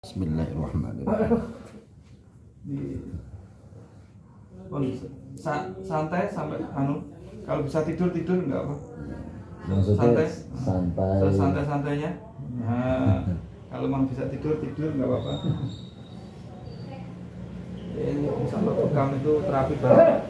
Bismillahirrahmanirrahim. Santai sampai kalau bisa tidur enggak apa. Maksudnya santai-santainya. Nah, kalau memang bisa tidur enggak apa-apa. Ini sama bekam itu terapi banget.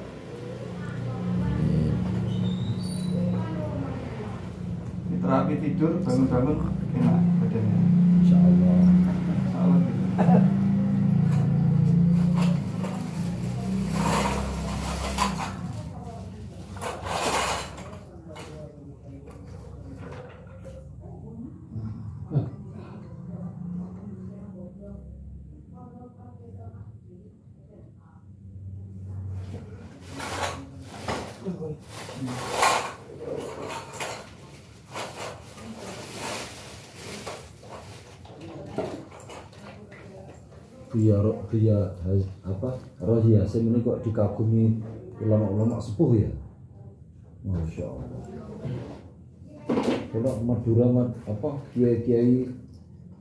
Ini terapi tidur, bangun-bangun enak badannya. Insyaallah. Insyaallah gitu. Dia Rohi Yasin ini kok dikagumi ulama-ulama sepuh ya. Masya Allah. Kalau Madura kiai-kiai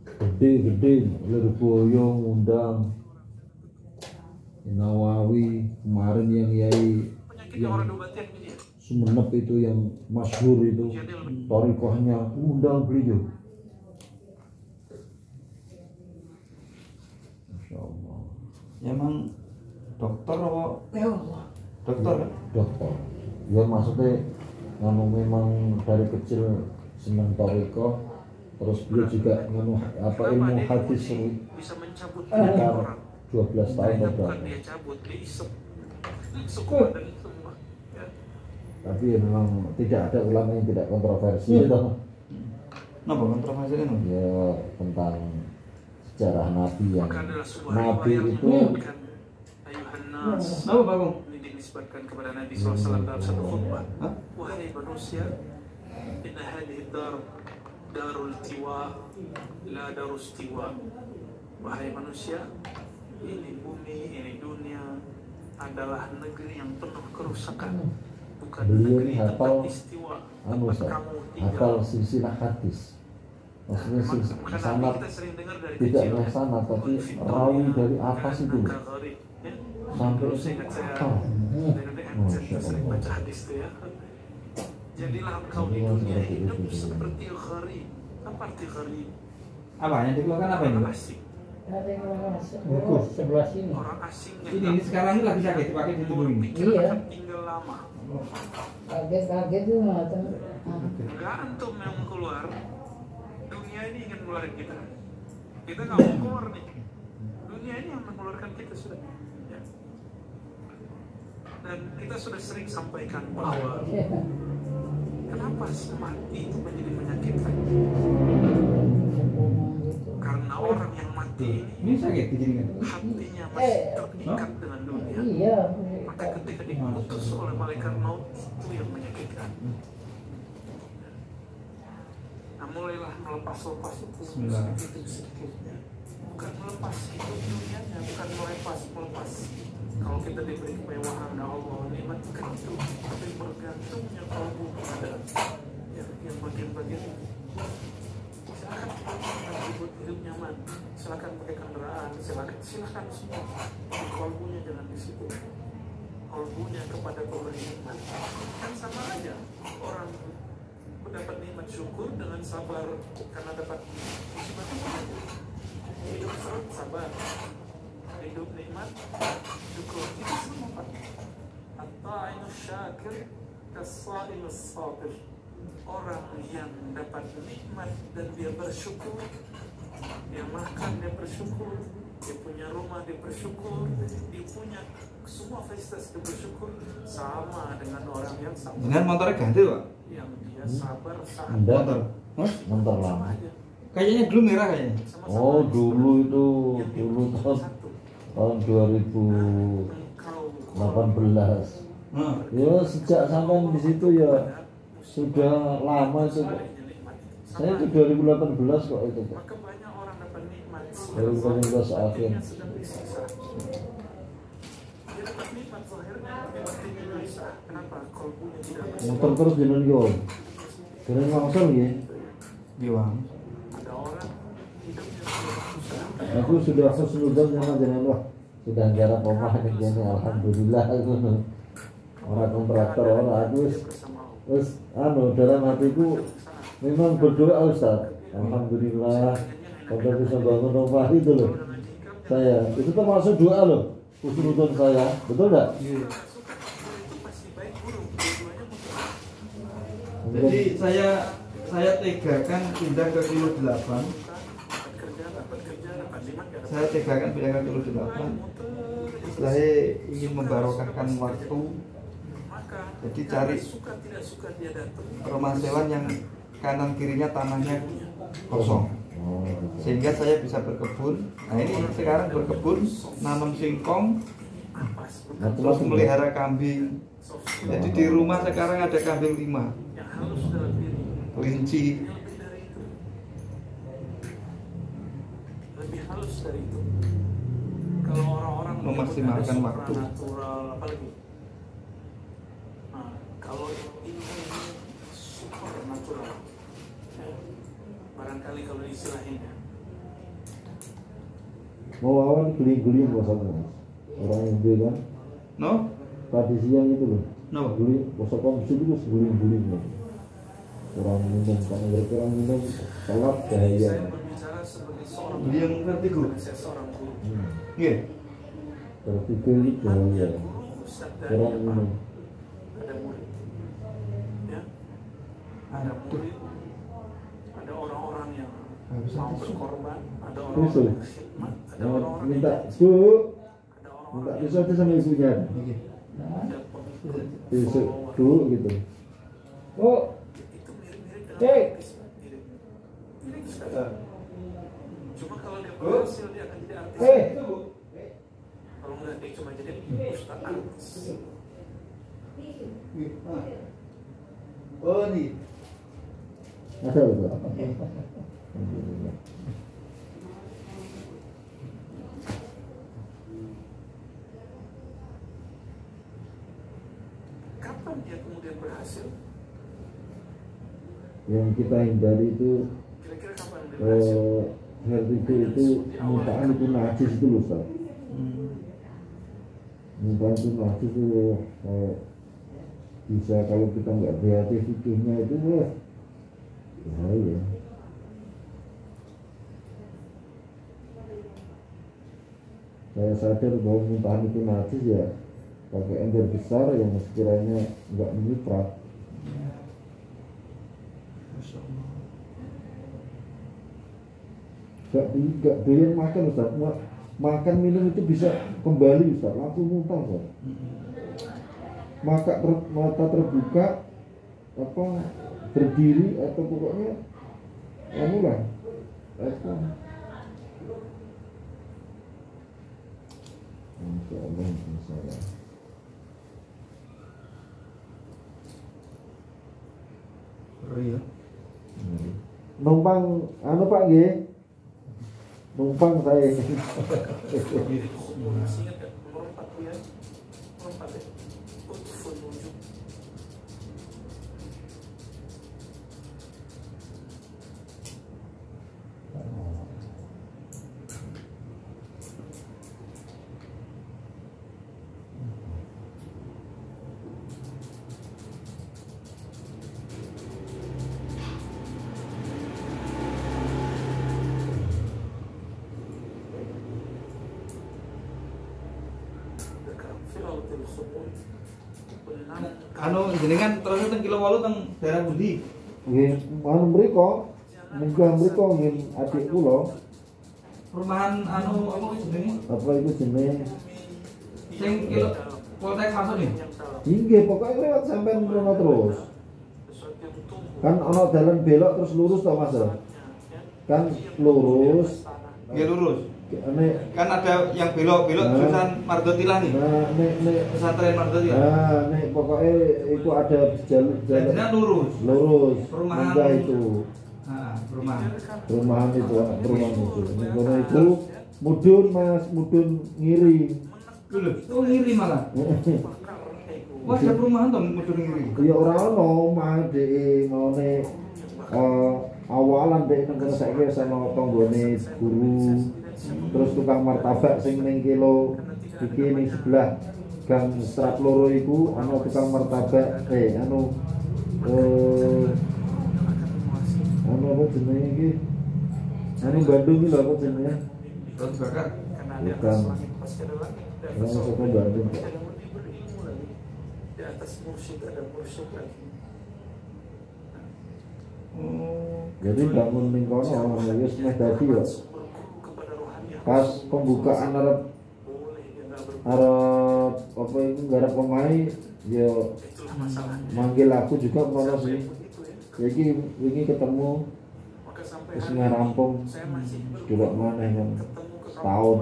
gede-gede Lirboyo ngundang Nawawi kemarin yang Sumenep itu yang masyhur itu thariqahnya ngundang beliau. Masya Allah. Ya emang dokter apa? Dokter kan? Dokter. Ya maksudnya memang dari kecil senang thariqah, terus beliau juga ilmu hadis sekitar 12 tahun berapa. Tapi ya memang tidak ada ulama yang tidak kontroversi itu. Kenapa kontroversi itu? Ya tentang sejarah Nabi yang Nabi itu apa Bagong? Dinisbatkan kepada Nabi SAW dalam satu khutbah. Wahai manusia, inna hadhihi dar darul tiwa la darus tiwa. Wahai manusia, ini bumi, ini dunia adalah negeri yang penuh kerusakan, bukan negeri tempat istiwa, tempat kamu tinggal. Hafal silsilah hadis. Maksudnya sanad tidak sanad tapi rawi dari atas itu sampai apa? Saya sering baca hadis itu ya. Jadilah engkau di dunia hidup seperti gharib. Apa arti gharib? Apa yang dikeluarkan apa ini? Asing. Buku sebelah sini. Orang asing Ini sekarang ini lagi sakit dipakai di tubuh ini. Iya. Tinggal lama. Kaget tuh mata. Enggak antum yang keluar. Dunia ini ingin mengeluarkan kita. Kita nggak mau keluar nih. Dunia ini yang mengeluarkan kita sudah. Ya. Dan kita sudah sering sampaikan bahwa kenapa mati itu menjadi menyakitkan? Karena orang yang mati Ini sakit dijadikan. hatinya masih terikat dengan dunia. Iya. Maka ketika diputus oleh malaikat maut itu yang menyakitkan. Nah, mulailah melepas itu sedikit-sedikitnya. Bukan melepas hidup dunianya, bukan melepas. Kalau kita diberi kemewahan oleh Allah, nikmatkan itu, tapi bergantungnya kalbu pada yang bagian-bagian ini. Silakan hidup nyaman, silakan pakai kendaraan, silakan semua. Tapi kalbunya jangan di situ. Kalbunya kepada pemberi nikmat. Kan sama aja orang mendapat nikmat syukur dengan sabar karena dapat musibah itu. Hidup serut sabar, hidup nikmat syukur, itu semua Pak. At-ta'inu syakir kas-sa'imu sabir. Orang yang dapat nikmat dan dia bersyukur, dia makan dia bersyukur, dia punya rumah dia bersyukur, dia punya semua fasilitas dia bersyukur, sama dengan orang yang sabar. Dengan motornya ganti Pak? Yang dia sabar Motor lama. Kayaknya dulu merah kayaknya. Oh dulu tahun 2018. Ya sejak sampai di situ ya sudah lama itu Pak. Saya itu 2018 kok itu Pak. Maka banyak orang dapat nikmat 2018 akhir. Dia dapat nikmat zahirnya, tapi batinnya gelisah. Kenapa? Kalbunya tidak bersih. Motor terus jeneng yo. Keren langsung ya. Biwang. Ada orang Aku sudah husnudzon sama jenengan, wah sudah garap omah ini alhamdulillah. Orang kontraktor orang aku terus dalam hatiku memang berdoa Ustaz. Alhamdulillah kalau bisa bangun rumah itu loh. Saya itu termasuk doa loh. Husnudzon saya, betul enggak? Jadi saya tegakan pindah ke kilo 8. Saya tegakan pindah ke kilo 8. Saya ingin membarokahkan waktu. Jadi cari rumah sewa yang kanan kirinya tanahnya kosong, sehingga saya bisa berkebun. Nah ini sekarang berkebun, nanam singkong, terus melihara kambing. Jadi di rumah sekarang ada kambing 5, kelinci. Lebih halus dari itu. Kalau orang-orang Memaksimalkan waktu. Natural, apalagi. Nah, kalau ini super natural, barangkali kalau istilahnya. Mau awan guling-guling masalahnya. Orang yang bilang No? tadi siang itu loh. No. Guling, masa konsumsi itu guling-guling loh. Orang minum, karena mereka orang minum telat bahaya. Saya berbicara sebagai seorang Dia yang vertigo. saya seorang guru. Iya. Berpikir bahaya. Ustaz dari Orang minum. ada murid. Ya. Ada murid. Ada orang-orang yang mau berkorban, ada orang-orang yang khidmat, ada Yang orang-orang minta yang bu, ada minta orang-orang pisau itu sama ibunya. ada pengikut Pisau follower. bu gitu. Oh, Itu mirip-mirip dengan Hei. artis, mirip sekali. Cuma kalau dia berhasil dia akan jadi artis. Kalau enggak dia cuma jadi ustaz artis. Oh nih. Ada betul. Alhamdulillah. Kapan dia kemudian berhasil? Yang kita hindari itu Kira-kira kapan dia berhasil? vertigo itu mutaan itu najis itu loh Ustaz. Mutaan itu najis itu bisa kalau kita nggak hati fikirnya itu wah bahaya. Saya sadar bahwa muntahan itu najis ya pakai ember besar yang sekiranya nggak menyiprat. Gak doyan makan Ustaz. Makan minum itu bisa kembali Ustaz, langsung muntah Ustaz. Mata terbuka apa berdiri atau pokoknya anu lah apa. Insyaallah insyaallah. Iya. Numpang anu Pak nggih. Numpang saya. Masih ingat gak? Nomor 4 ya? Nomor 4 ya? Utful wujud. Anu jenengan terus teng kilo 8 teng daerah pundi? Nggih, anu mriko munggah mriko nggih adik kula. Perumahan anu apa jenenge? Apa itu jenenge? Sing kilo Poltek masuk nih. Inggih, pokoknya lewat sampean mrono terus. Kan ana dalan belok terus lurus to Mas. Kan lurus. Nggih lurus. Nek Kan ada yang belok-belok jurusan Mardotilah nih. nek Pesantren Mardotilah. nek pokoknya itu ada jalan Jadinya lurus. lurus Perumahan. munggah itu. Nah, perumahan. Perumahan itu, perumahan itu. Nek itu mudun Mas, mudun ngiri. Dulu, oh ngiri malah. Wah, ada perumahan tuh muncul ngiri. Ya ora ono omah dhek ngene awalan dek nang kene saiki sama tanggane guru, terus tukang martabak sing ning kilo iki ning sebelah gang Serat Loro iku ana tukang martabak anu apa jenenge iki? Anu Bandung iki lho apa jenenge? Roti bakar. Bukan. Yang saka Bandung. Di atas mursyid ada mursyid lagi. Jadi bangun ning kono wis meh dadi yo. Pas pembukaan arep apa itu garap pemain yo manggil aku juga kono sih. Jadi wingi ketemu wis ngarampung delok maneh kan setahun.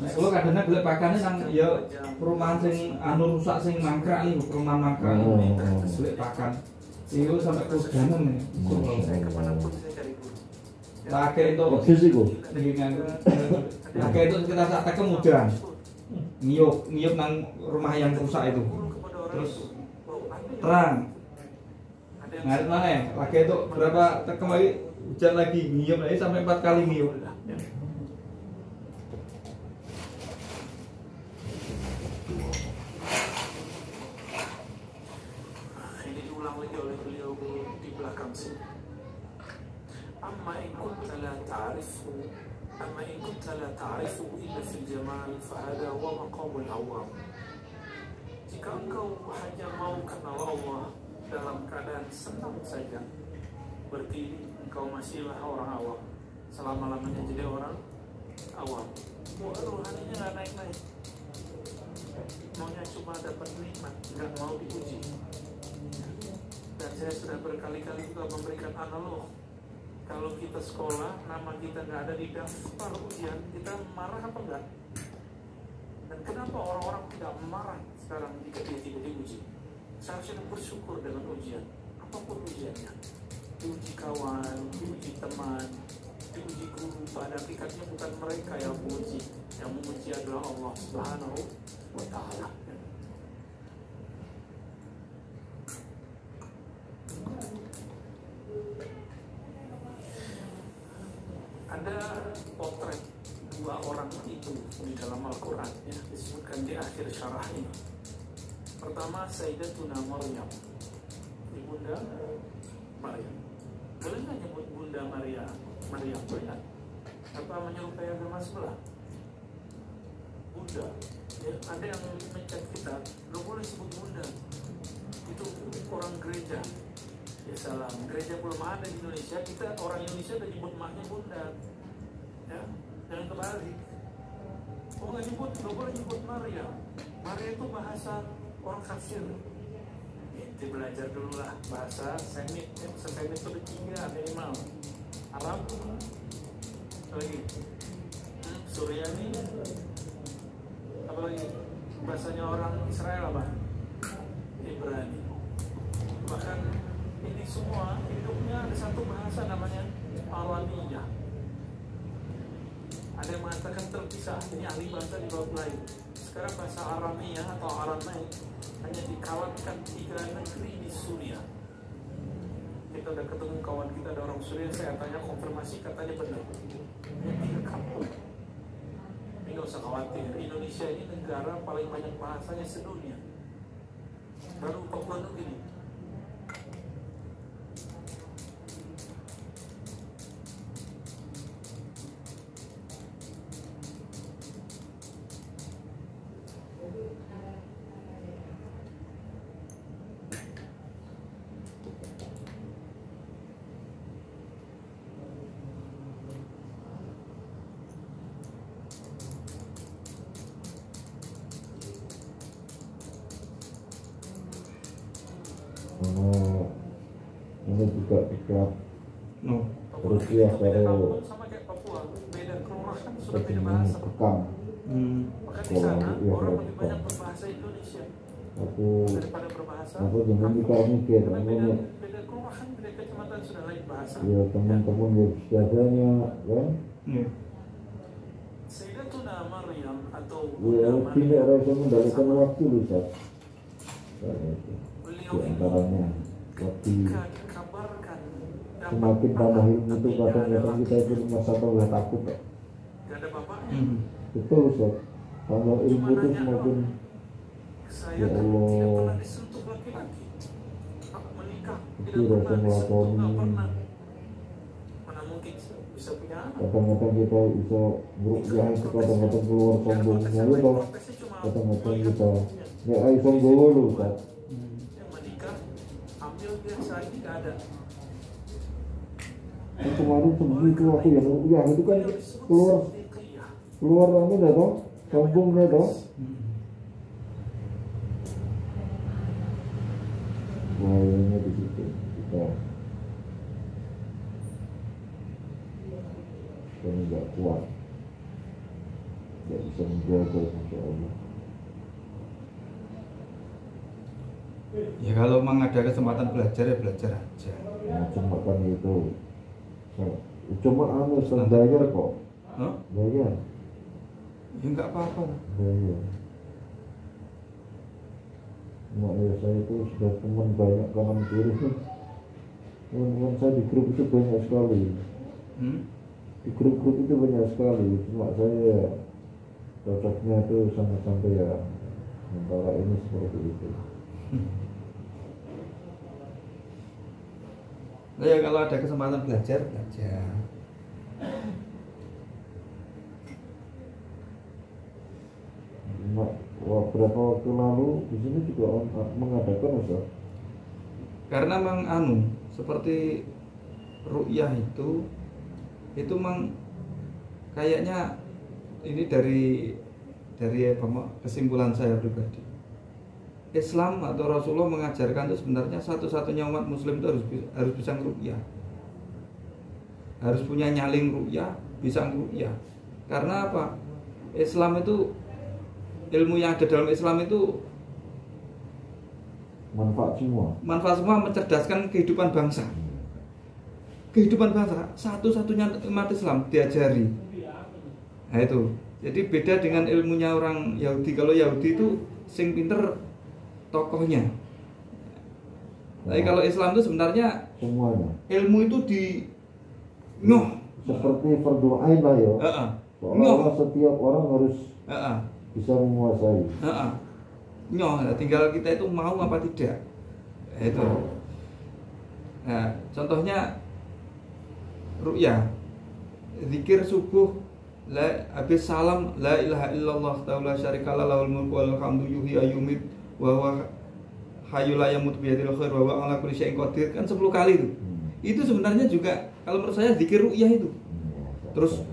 Solo kadang-kadang golek pakane nang ya perumahan sing anu rusak sing mangkrak niku, perumahan mangkrak. Golek pakan. Iku sampai kehujanan nih. Lah akhir itu Bagus iku. akhir itu kita saat tekem hujan. Ngiyup nang rumah yang rusak itu. Terus terang. Ngarit mana? Akhir itu berapa tekem lagi hujan lagi ngiyup lagi sampai 4 kali ngiyup. أما إن كنت لا تعرفه إلا في الجمال فهذا هو مقام العوام. Jika engkau hanya mau kenal Allah dalam keadaan senang saja, berarti engkau masihlah orang awam. Selama-lamanya jadi orang awam. Rohaninya nggak naik-naik. Maunya cuma dapat nikmat, nggak mau diuji. Dan saya sudah berkali-kali juga memberikan analog. Kalau kita sekolah, nama kita nggak ada di daftar ujian, kita marah apa enggak? Dan kenapa orang-orang tidak marah sekarang jika dia tidak diuji? Seharusnya bersyukur dengan ujian, apapun ujiannya. Diuji kawan, diuji teman, diuji guru. Pada hakikatnya bukan mereka yang menguji, yang menguji adalah Allah Subhanahu wa Ta'ala. Ada potret dua orang itu di dalam Al-Quran ya, disebutkan di akhir syarah ini. Pertama Sayyidatuna Maryam, Ibunda Maryam. Boleh nggak nyebut Bunda Maryam? Boleh. Apa menyerupai agama sebelah? Bunda. Ya, ada yang mencat kita, nggak boleh sebut Bunda. Itu orang gereja. Ya salam, gereja belum ada di Indonesia, kita orang Indonesia udah nyebut maknya Bunda. Ya, jangan kebalik. Oh nggak nyebut, nggak boleh nyebut Maria. Maria itu bahasa orang kafir. Kita belajar dulu lah bahasa Semit. Semit itu ada 3 minimal. Arab, lagi Suryani, apa lagi? Bahasanya orang Israel apa? Ibrani. Bahkan ini semua hidupnya ada satu bahasa namanya Aramiyah. Ada yang mengatakan terpisah, ini ahli bahasa di bab lain. Sekarang bahasa Aramiyah atau Aramaik hanya dikawankan 3 negeri di Suriah. Kita udah ketemu kawan kita, ada orang Suriah, saya tanya konfirmasi, katanya benar. Yang 3 kampung. Ini gak usah khawatir, Indonesia ini negara paling banyak bahasanya sedunia. Baru Papua Nugini. Ini juga dekat terus ya kalau sama kayak Papua, beda kelurahan sudah beda ketemu bahasa. Bekam Maka di sana orang lebih banyak berbahasa Indonesia aku daripada berbahasa. jangan kita mikir Karena namanya beda kelurahan, beda kecamatan sudah lain bahasa. ya teman-teman ya biasanya kan Sayyidatuna Maryam atau ya Bunda tidak Maryam, rasa mendapatkan waktu Ustaz. Di beliau ini antaranya lebih ketika dikabarkan semakin tambah ilmu itu kadang-kadang kita itu merasa tambah takut ya. gak ada bapaknya. Betul Ustaz, tambah ilmu itu semakin Saya ya kan tidak Allah pernah disentuh laki-laki. Aku menikah itu tidak rasa pernah disentuh, melakoni. nggak pernah. Mana mungkin bisa punya anak? Kadang-kadang kita bisa berusaha itu kadang-kadang keluar sombongnya itu, kadang-kadang kita ya ayo sombong dulu Ustaz. Yang menikah ambil biasa ini nggak ada. Kemarin sebelum itu aku yang itu kan keluar Iya. anu dah toh, sombongnya toh. Bahayanya di situ kita nggak kuat, nggak bisa menjaga Masya Allah. Ya kalau memang ada kesempatan belajar ya belajar aja. Nah, cuma kan itu, cuma anu bayar kok, Hah? bayar, Ya nggak apa-apa. bayar. Cuma ya saya itu sudah teman banyak kanan kiri. Teman-teman saya di grup itu banyak sekali. Di grup-grup itu banyak sekali. Cuma saya cocoknya itu sampai ya antara ini seperti itu. Nah, ya kalau ada kesempatan belajar belajar. Beberapa waktu lalu di sini juga mengadakan Ustaz. Karena memang seperti ru'yah itu memang kayaknya ini dari kesimpulan saya pribadi. Islam atau Rasulullah mengajarkan itu sebenarnya satu-satunya umat muslim itu harus bisa ngeru'yah. Harus punya nyaling ru'yah, bisa ngeru'yah. Karena apa? Islam itu, ilmu yang ada dalam Islam itu Manfaat semua mencerdaskan kehidupan bangsa. Kehidupan bangsa satu-satunya umat Islam diajari. Nah itu. Jadi beda dengan ilmunya orang Yahudi. Kalau Yahudi itu sing pinter tokohnya. Tapi kalau Islam itu sebenarnya semuanya. ilmu itu di nyoh. Seperti fardu ain lah ya. Seolah-olah setiap orang harus bisa menguasai. Nyoh, tinggal kita itu mau apa tidak. Itu. Nah, contohnya ru'yah. Zikir subuh habis salam la ilaha illallah ta'ala syarikalah lahul mulku wal hamdu yuhyi ayyumit wa huwa hayyul la yamutu bi yadil khair wa huwa ala kulli syai'in qadir, kan 10 kali itu. Itu sebenarnya juga kalau menurut saya zikir ru'yah itu. Terus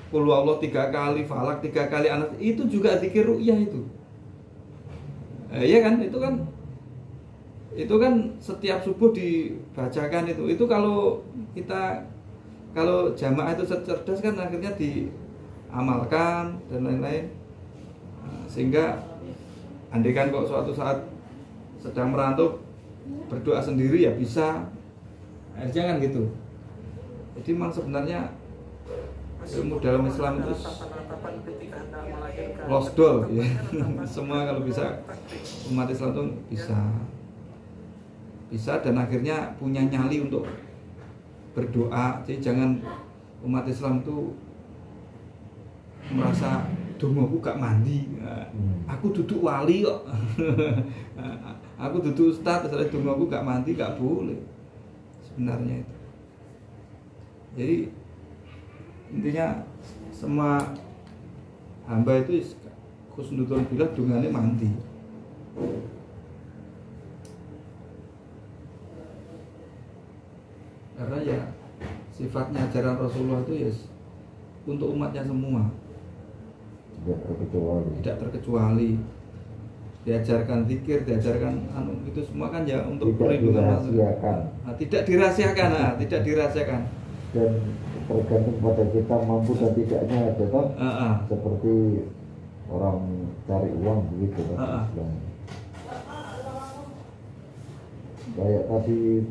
qul huwallahu 3 kali, falak 3 kali, anas itu juga zikir ru'yah itu. Iya kan? Itu kan setiap subuh dibacakan itu. Itu kalau jamaah itu cerdas kan akhirnya diamalkan dan lain-lain. Sehingga andaikan kok suatu saat sedang merantau berdoa sendiri ya bisa. Akhirnya kan gitu. Jadi memang sebenarnya ilmu dalam Islam itu lost doll ya. Semua kalau bisa umat Islam itu bisa dan akhirnya punya nyali untuk berdoa. Jadi jangan umat Islam itu merasa dongoku gak mandi, aku duduk wali kok. Aku duduk ustaz, soalnya dongoku gak mandi, gak boleh sebenarnya itu. Jadi intinya semua hamba itu khusnudzon billah dungane mandi. Karena ya sifatnya ajaran Rasulullah itu ya untuk umatnya semua. Tidak terkecuali. Diajarkan zikir, diajarkan itu semua kan ya untuk perlindungan masyarakat. Tidak dirahasiakan. Dan tergantung pada kita mampu dan tidaknya ada kan. Seperti orang cari uang begitu kan. Kayak tadi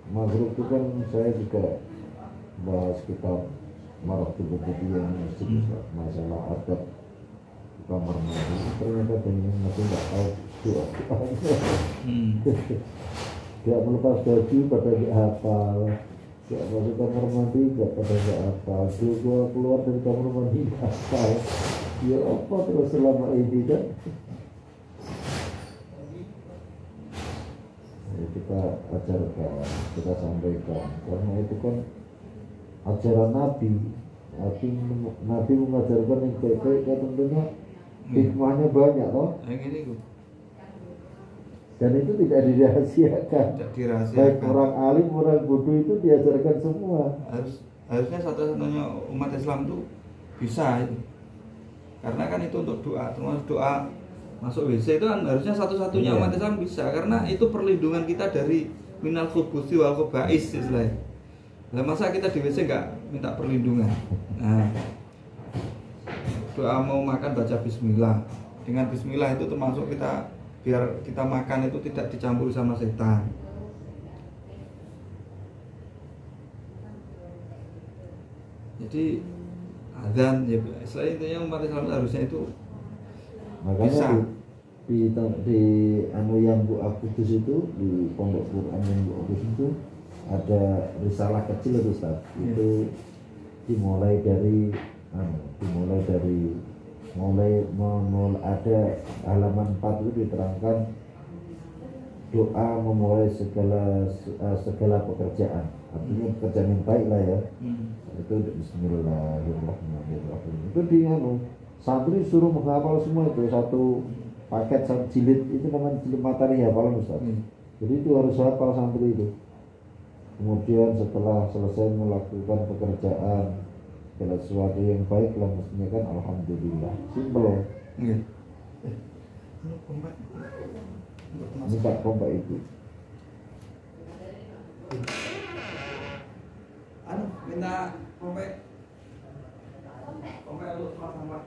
maghrib itu kan saya juga bahas kitab Maratibul Budiyan masalah adab kamar mandi. Ternyata dengan masih nggak tahu doa. Gak melepas baju pada gak hafal, gak masuk kamar mandi gak pada gak hafal, gua keluar dari kamar mandi gak hafal. Ya apa terus selama ini kan? Ya, kita ajarkan, kita sampaikan, karena itu kan ajaran Nabi. Nabi mengajarkan yang baik-baik kan tentunya hikmahnya banyak loh. Dan itu tidak dirahasiakan. Baik orang alim, orang bodoh itu diajarkan semua. Harusnya satu-satunya umat Islam itu bisa itu. Karena kan itu untuk doa, termasuk doa masuk WC itu kan harusnya satu-satunya umat Islam bisa, karena itu perlindungan kita dari minal khubuthi wal khaba'is istilahnya. Nah, masa kita di WC nggak minta perlindungan? Nah, doa mau makan baca bismillah. Dengan bismillah itu termasuk kita biar kita makan itu tidak dicampuri sama setan. Jadi azan ya, selain itu yang umat Islam harusnya itu makanya bisa. di anu yang Bu Akudus itu di pondok Quran yang Bu Akudus itu ada risalah kecil itu Ustaz. Itu dimulai dari mulai ada halaman 4 itu diterangkan doa memulai segala pekerjaan, artinya pekerjaan yang baik lah ya. Itu Bismillahirrahmanirrahim. Itu di santri suruh menghafal semua itu satu paket satu jilid, itu namanya jilid materi hafalan Ustaz. Jadi itu harus hafal santri itu. Kemudian setelah selesai melakukan pekerjaan segala sesuatu yang baik lah, mestinya kan alhamdulillah. Simple. Ini Pak pompa itu. Minta pompa lu sama.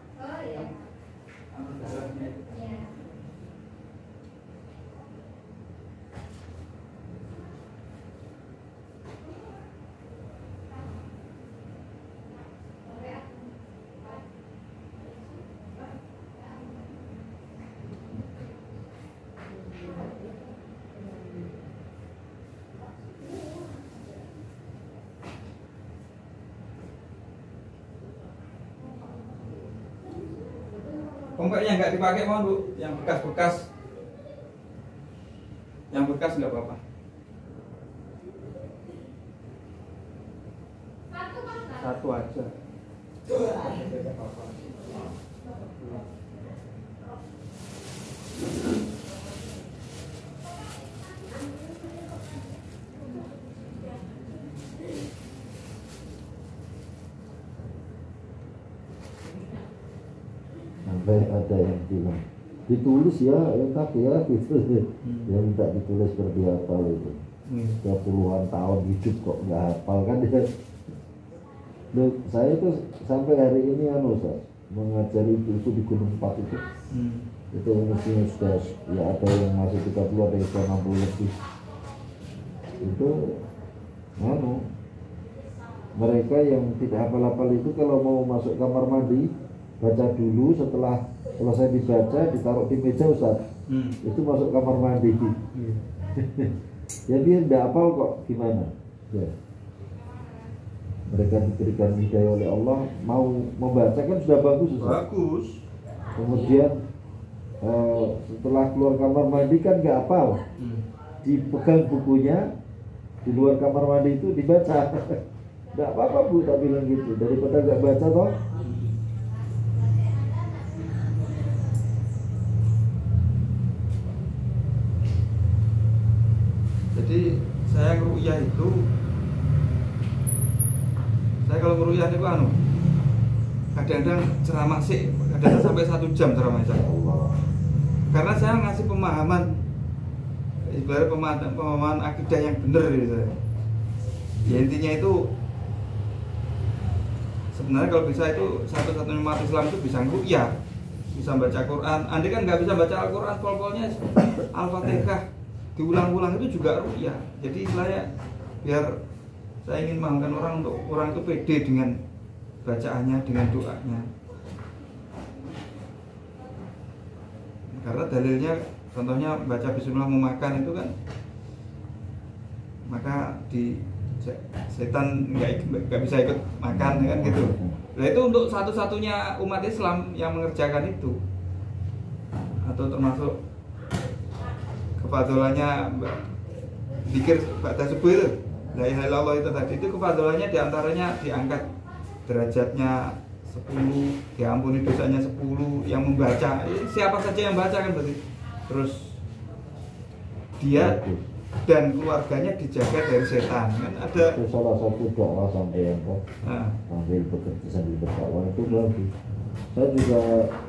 Pompanya nggak dipakai mohon Bu, yang bekas-bekas, yang bekas nggak apa-apa. Satu aja. Sampai ada yang bilang ditulis ya enak ya gitu, yang minta ditulis berapa itu. Sudah puluhan tahun hidup kok nggak hafal kan dia. Loh, saya itu sampai hari ini mengajari itu di Gunung Pat itu. Itu mestinya sudah ya ada yang masih 30, ada yang 60 lebih. Itu mereka yang tidak hafal-hafal itu kalau mau masuk kamar mandi baca dulu, setelah selesai dibaca ditaruh di meja Ustaz. Itu masuk kamar mandi. Jadi tidak hafal kok gimana ya. Mereka diberikan hidayah oleh Allah, mau membaca kan sudah bagus Ustaz. Bagus. Kemudian setelah keluar kamar mandi kan nggak hafal, dipegang bukunya di luar kamar mandi itu dibaca. Nggak apa-apa Bu, tak bilang gitu, daripada nggak baca toh. Jadi saya ngeruyah itu, saya kalau ngeruyah itu kadang-kadang ceramah sih, kadang-kadang sampai 1 jam ceramah saya. Karena saya ngasih pemahaman, ibarat pemahaman akidah yang benar gitu. Ya intinya itu sebenarnya kalau bisa itu satu-satunya umat Islam itu bisa ngeruyah, bisa baca Quran. Andai kan nggak bisa baca Al-Quran, pol-polnya Al-Fatihah diulang-ulang itu juga ruqyah. Jadi biar saya ingin mengangkat orang untuk orang itu pede dengan bacaannya, dengan doanya. Karena dalilnya contohnya baca bismillah mau makan itu kan maka setan nggak bisa ikut makan kan gitu. Nah itu untuk satu-satunya umat Islam yang mengerjakan itu, atau termasuk kefadolannya zikir ba'da subuh itu, la ilaha illallah itu tadi, itu kefadolannya diantaranya diangkat derajatnya 10, diampuni dosanya 10 yang membaca, siapa saja yang baca kan berarti. Terus dia dan keluarganya dijaga dari setan kan ada. Itu salah satu doa sampai yang sambil bekerja sambil berdakwah itu bagus. Saya juga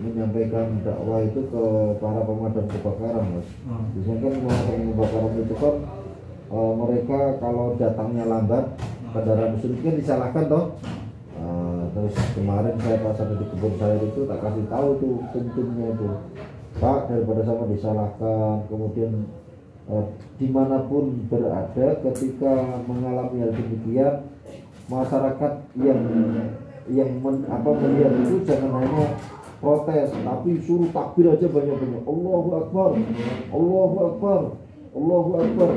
menyampaikan dakwah itu ke para pemadam kebakaran, Mas. Biasanya kan pemadam kebakaran itu kan mereka kalau datangnya lambat, kendaraan mesin kan disalahkan toh. Terus kemarin saya pas sampai di kebun saya itu tak kasih tahu tuh pentingnya itu, Pak, daripada sama disalahkan, kemudian dimanapun berada ketika mengalami hal demikian, masyarakat yang melihat itu jangan hanya protes, tapi suruh takbir aja banyak-banyak, Allahu Akbar, Allahu Akbar, Allahu Akbar.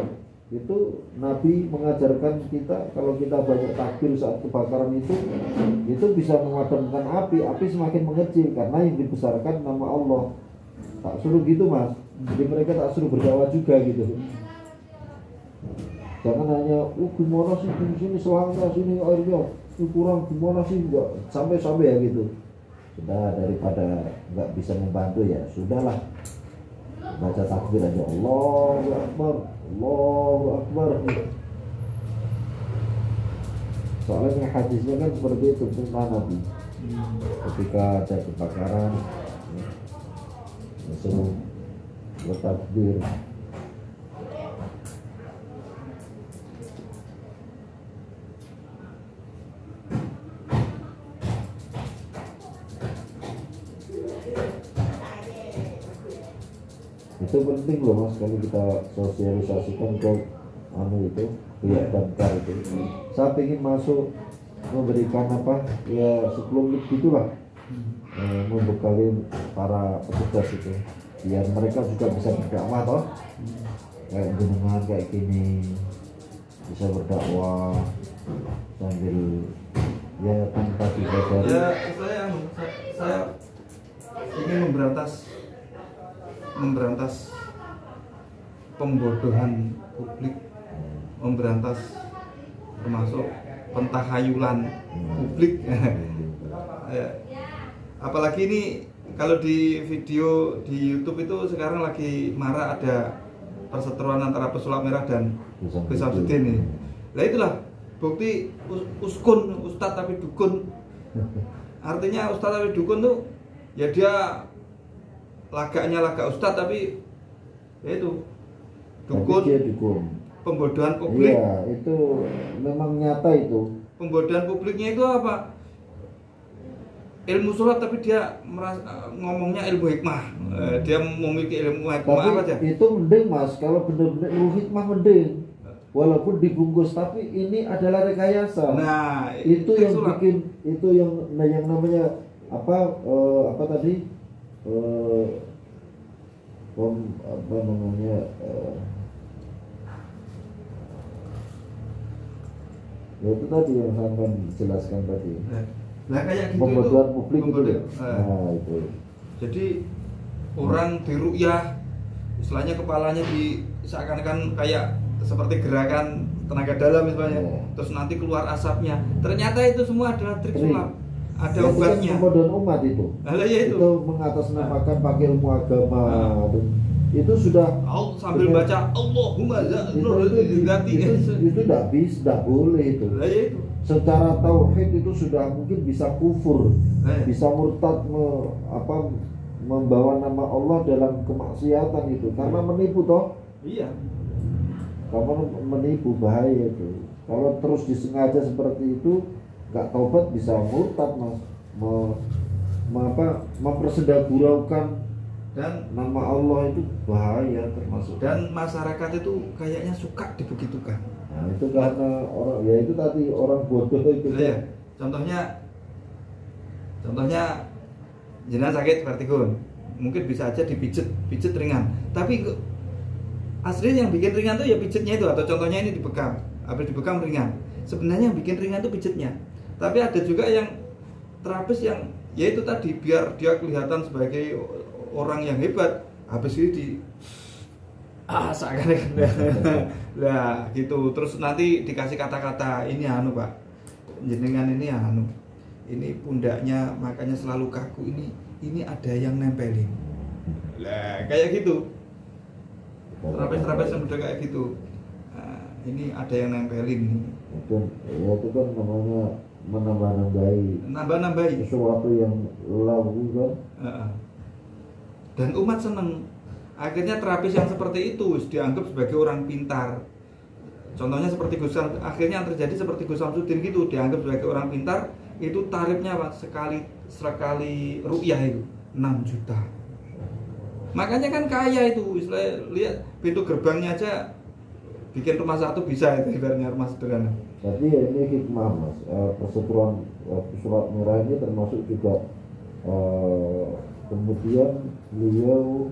Itu Nabi mengajarkan kita kalau kita banyak takbir saat kebakaran itu bisa memadamkan api semakin mengecil karena yang dibesarkan nama Allah. Tak suruh gitu, Mas. Jadi mereka tak suruh berdakwah juga gitu. Jangan hanya gimana sih di sini selangnya, sini airnya kurang, gimana sih, enggak sampai ya gitu. Sudah, daripada nggak bisa membantu ya sudahlah, baca takbir aja, Allahu Akbar, Allahu Akbar. Soalnya hadisnya kan seperti itu tentang Nabi ketika ada kebakaran suruh bertakbir. Itu penting loh, Mas, kalau kita sosialisasikan ke itu pihak damkar itu. Saya ingin masuk memberikan ya 10 menit gitulah, membekali para petugas itu biar mereka juga bisa berdakwah toh, kayak jenengan kayak gini bisa berdakwah sambil ya tanpa disadari. Ya saya ingin memberantas pembodohan publik, memberantas termasuk pentahayulan publik. Apalagi ini kalau di video di YouTube itu sekarang lagi marak ada perseteruan antara pesulap merah dan Gus Samsudin nih. Nah itulah bukti uskun, ustadz tapi dukun. Artinya ustadz tapi dukun tuh ya dia lagaknya lagak ustadz tapi ya itu dukun. Tapi dia dukun. Pembodohan publik. Iya, itu memang nyata itu. Pembodohan publiknya itu apa? Ilmu sholat tapi dia ngomongnya ilmu hikmah. Dia memiliki ilmu hikmah tapi apa aja? Itu mending, Mas, kalau benar-benar ilmu hikmah mending. Walaupun dibungkus, tapi ini adalah rekayasa. Nah, itu yang sulap. bikin itu yang namanya apa tadi? Ya itu tadi yang saya akan jelaskan tadi. Nah kayak gitu pembodohan publik itu. Nah itu. Jadi orang diru'yah, istilahnya kepalanya di seakan-akan kayak seperti gerakan tenaga dalam misalnya, terus nanti keluar asapnya. Ternyata itu semua adalah trik sulap. Ada ya, obatnya. Pembodohan umat itu. Ya itu. Itu mengatasnamakan pakai ilmu agama. Itu sudah sambil baca Allahumma itu tidak bisa, tidak boleh itu. Itu. Secara tauhid itu sudah mungkin bisa kufur, bisa murtad, membawa nama Allah dalam kemaksiatan itu karena menipu toh. Iya. Karena menipu, bahaya itu. Kalau terus disengaja seperti itu, nggak taubat bisa murtad, Mas. Mempersedaguraukan dan nama Allah itu bahaya termasuk. Dan masyarakat itu kayaknya suka dibegitukan. Nah itu karena orang, ya itu tadi orang bodoh itu. Ya. Contohnya jenazah sakit vertigo, mungkin bisa aja dipijet ringan. Tapi asli yang bikin ringan tuh ya pijitnya itu, atau contohnya ini dibekam, habis dibekam ringan. Sebenarnya yang bikin ringan tuh pijitnya. Tapi ada juga yang terapis yang ya itu tadi, biar dia kelihatan sebagai orang yang hebat, habis ini di seakan-akan lah gitu. Terus nanti dikasih kata-kata, ini anu Pak, jenengan ini anu, ini pundaknya makanya selalu kaku, ini ada yang nempelin lah, kayak gitu. Terapis-terapis yang udah kayak gitu, nah, ini ada yang nempelin. Itu ya itu kan namanya nambah-nambahi sesuatu yang lagu kan. Dan umat seneng. Akhirnya terapis yang seperti itu dianggap sebagai orang pintar. Contohnya seperti akhirnya yang terjadi seperti Gus Samsudin gitu, dianggap sebagai orang pintar. Itu tarifnya Pak, sekali ru'yah itu 6 juta. Makanya kan kaya itu, istilahnya lihat pintu gerbangnya aja bikin rumah satu bisa itu, ibaratnya rumah sederhana. Tapi ya ini hikmah Mas, perseteruan surat merah ini termasuk juga kemudian beliau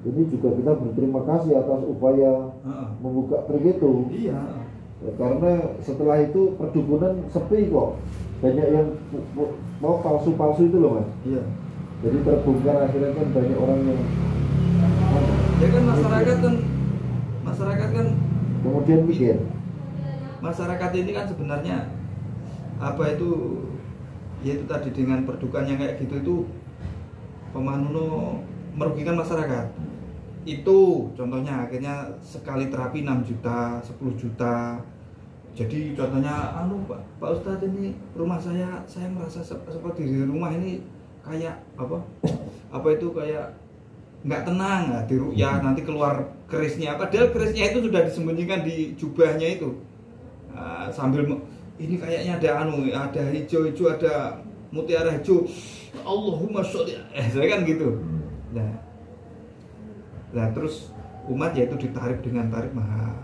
ini juga kita berterima kasih atas upaya membuka trik itu. Iya. Karena setelah itu perdukunan sepi kok, banyak yang mau palsu-palsu itu loh Mas. Iya. Jadi terbongkar akhirnya kan banyak orang yang ya kan masyarakat kan kemudian mikir. Masyarakat ini kan sebenarnya apa itu, yaitu tadi dengan perdukaan yang kayak gitu itu pemanuno merugikan masyarakat. Itu contohnya akhirnya sekali terapi 6 juta, 10 juta. Jadi contohnya Pak Ustadz, ini rumah saya merasa seperti di rumah ini kayak apa itu kayak nggak tenang, nggak diru'yah, nanti keluar kerisnya. Padahal kerisnya itu sudah disembunyikan di jubahnya itu. Sambil ini kayaknya ada hijau-hijau, ada mutiara hijau. Allahumma sholli. Saya kan gitu. Nah, terus umat yaitu ditarif dengan tarif mahal.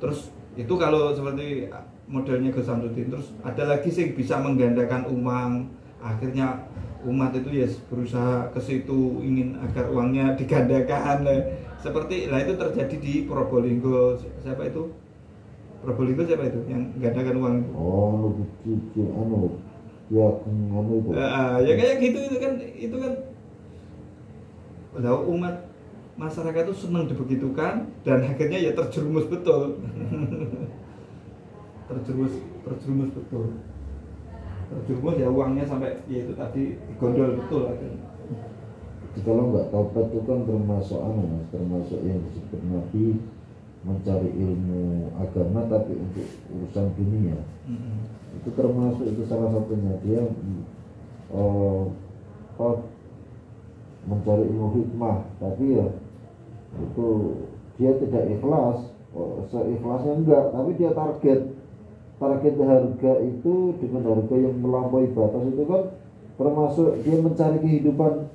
Terus itu kalau seperti modelnya Gus Samsudin. Terus ada lagi sih bisa menggandakan uang. Akhirnya umat itu ya berusaha ke situ ingin agar uangnya digandakan. Seperti itu terjadi di Probolinggo. Siapa itu? Probolinggo siapa itu yang gandakan uang? Ya kayak gitu, itu kan umat masyarakat itu senang dibegitukan dan akhirnya ya terjerumus betul. terjerumus betul. Terjerumus ya uangnya sampai ya itu tadi digondol betul akhirnya. Kalau nggak taubat itu kan termasuk yang disebut Nabi mencari ilmu agama tapi untuk urusan dunia. Itu termasuk, itu salah satunya dia mencari ilmu hikmah, tapi ya itu dia tidak ikhlas, seikhlasnya enggak, tapi dia target harga itu dengan harga yang melampaui batas itu kan termasuk dia mencari kehidupan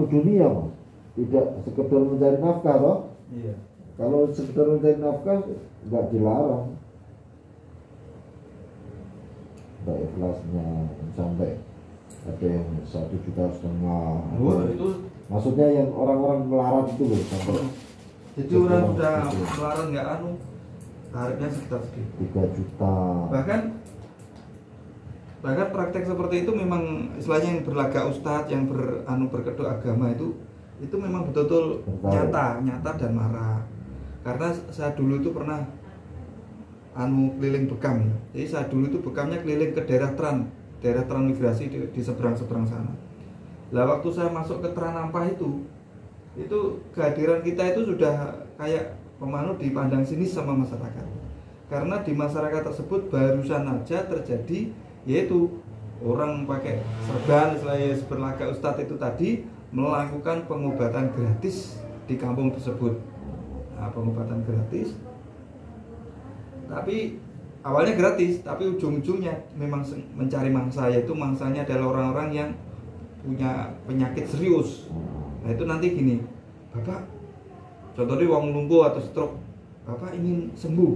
dunia Mas, tidak sekedar mencari nafkah toh. Iya. Kalau sekedar mencari nafkah enggak dilarang, enggak ikhlasnya sampai ada yang 1,5 juta. Itu maksudnya yang orang-orang melarat itu loh sampai. Jadi orang sudah melarat nggak harganya sekitar segitu 3 juta. Bahkan praktek seperti itu memang istilahnya yang berlagak ustadz, yang berkedok agama itu memang betul-betul nyata dan marah. Karena saya dulu itu pernah keliling bekam ya. Jadi saya dulu itu bekamnya keliling ke daerah transmigrasi di seberang sana. Lah waktu saya masuk ke Tranampah itu kehadiran kita itu sudah kayak pemanu dipandang sinis sama masyarakat. Karena di masyarakat tersebut barusan aja terjadi yaitu orang pakai serban selain berlagak ustadz itu tadi melakukan pengobatan gratis di kampung tersebut. Nah, pengobatan gratis. Tapi awalnya gratis, tapi ujung-ujungnya memang mencari mangsa, yaitu mangsanya adalah orang-orang yang punya penyakit serius. Nah itu nanti gini, Bapak, contohnya wong lumpuh atau stroke, Bapak ingin sembuh.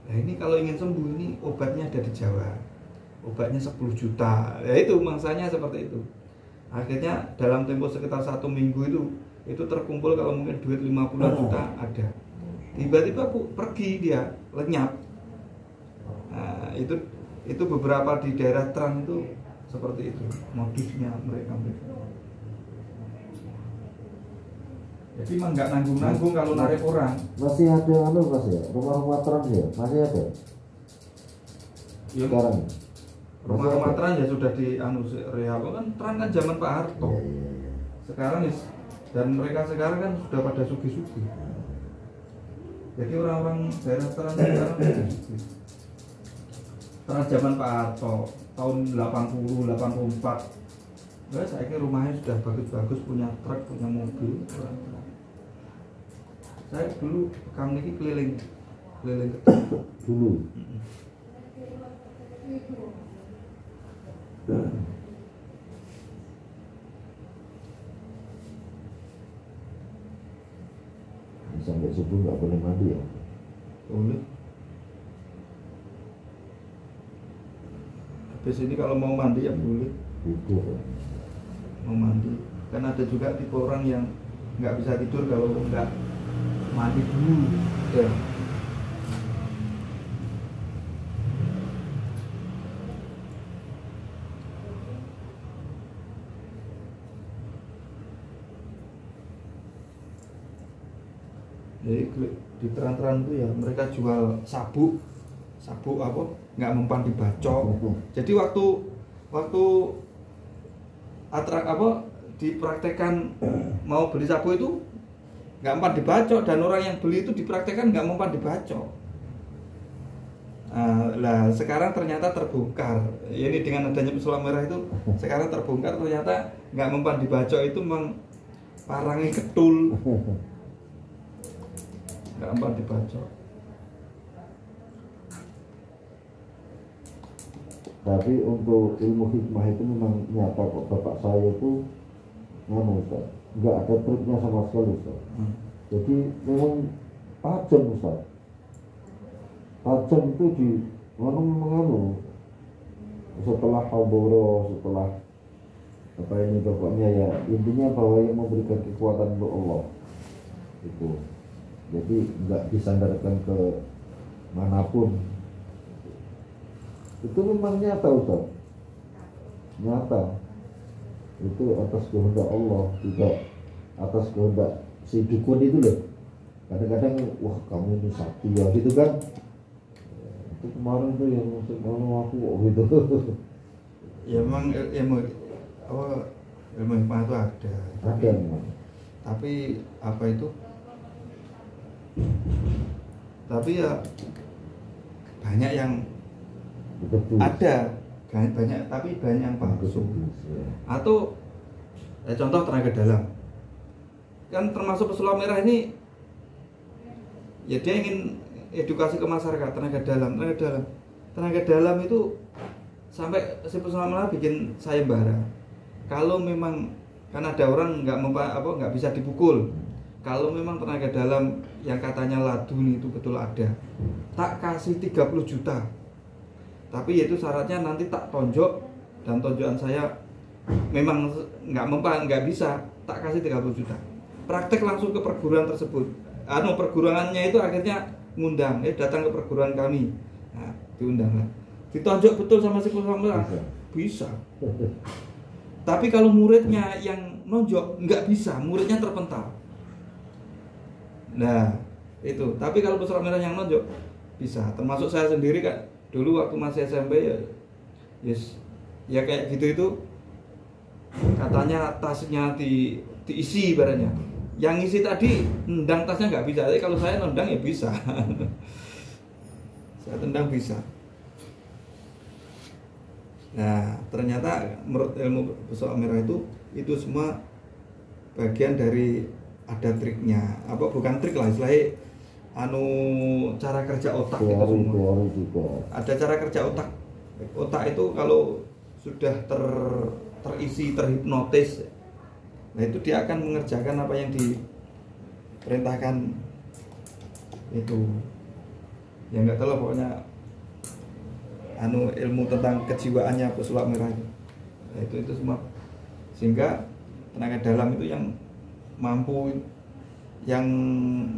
Nah ini kalau ingin sembuh ini obatnya ada di Jawa, obatnya 10 juta. Ya itu mangsanya seperti itu. Akhirnya dalam tempo sekitar 1 minggu itu terkumpul kalau mungkin duit 50 juta ada. tiba-tiba pergi dia lenyap. Nah, itu beberapa di daerah Trans itu seperti itu modusnya mereka. Jadi memang nggak nanggung-nanggung kalau narik orang. Masih ada Mas ya, rumah-rumah Trans ya, masih ada. Ya, sekarang rumah-rumah Trans ya sudah di rehab kan. Trans kan zaman Pak Harto. Iya. Sekarang dan mereka sekarang kan sudah pada sugih-sugih. Jadi orang-orang daerah Trans sekarang sugih. Trans zaman Pak Harto tahun 80 84. Nah, saya kira rumahnya sudah bagus-bagus, punya truk, punya mobil. Saya dulu kami ini keliling dulu. Sampai subuh nggak boleh mandi ya? Boleh. Habis ini kalau mau mandi ya boleh. Tidur ya. Mau mandi. Kan ada juga tipe orang yang nggak bisa tidur kalau nggak mandi dulu. Ya. Jadi di Trans itu ya mereka jual sabuk apa nggak mempan dibacok. Jadi waktu dipraktekkan mau beli sabuk itu nggak mempan dibacok, dan orang yang beli itu dipraktekkan nggak mempan dibacok. Lah sekarang ternyata terbongkar. Ini dengan adanya pesulap merah itu sekarang terbongkar, ternyata nggak mempan dibacok itu memang parangnya ketul. Nggak empat dibacok. Tapi untuk ilmu hikmah itu memang nyata kok. Bapak saya itu Ustaz, nggak ada triknya sama sekali Ustaz. Jadi memang tajam Ustaz. Tajam itu di setelah haboro, setelah apa ini pokoknya ya intinya bahwa yang memberikan kekuatan untuk Allah itu. Jadi nggak disandarkan ke manapun. Itu memang nyata Ustaz. Nyata. Itu atas kehendak Allah, tidak atas kehendak si dukun itu loh. Kadang-kadang wah kamu ini sakti ya gitu kan. Itu kemarin tuh yang aku gitu. Ya memang ilmu hikmah itu ada. Ada memang. Tapi apa itu? Tapi ya banyak yang Betul. ada, tapi banyak yang palsu. Atau contoh tenaga dalam, kan termasuk pesulap merah ini, ya dia ingin edukasi ke masyarakat. Tenaga dalam itu sampai si pesulap merah bikin sayembara. Kalau memang kan ada orang nggak bisa dipukul. Kalau memang tenaga dalam yang katanya laduni itu betul ada, tak kasih 30 juta. Tapi itu syaratnya nanti tak tonjok, dan tonjokan saya memang nggak bisa, tak kasih 30 juta. Praktek langsung ke perguruan tersebut. Perguruannya itu akhirnya ngundang, datang ke perguruan kami. Nah, diundang lah. Ditonjok betul sama si pesulap bisa. Tapi kalau muridnya yang nonjok nggak bisa, muridnya terpental. Nah itu, tapi kalau pesulap merah yang nonjok bisa. Termasuk saya sendiri kan, dulu waktu masih SMP ya kayak gitu itu, katanya tasnya diisi ibaratnya. Yang isi tadi nendang tasnya nggak bisa, tapi kalau saya nendang ya bisa. Saya tendang bisa. Nah ternyata menurut ilmu pesulap merah itu semua bagian dari ada triknya, bukan trik lah istilahnya, cara kerja otak itu semua. Ada cara kerja otak. Otak itu kalau sudah terisi, terhipnotis, nah itu dia akan mengerjakan apa yang diperintahkan itu. Ya nggak tahu lah pokoknya ilmu tentang kejiwaannya pesulap merah itu. Nah, itu semua, sehingga tenaga dalam itu yang mampu yang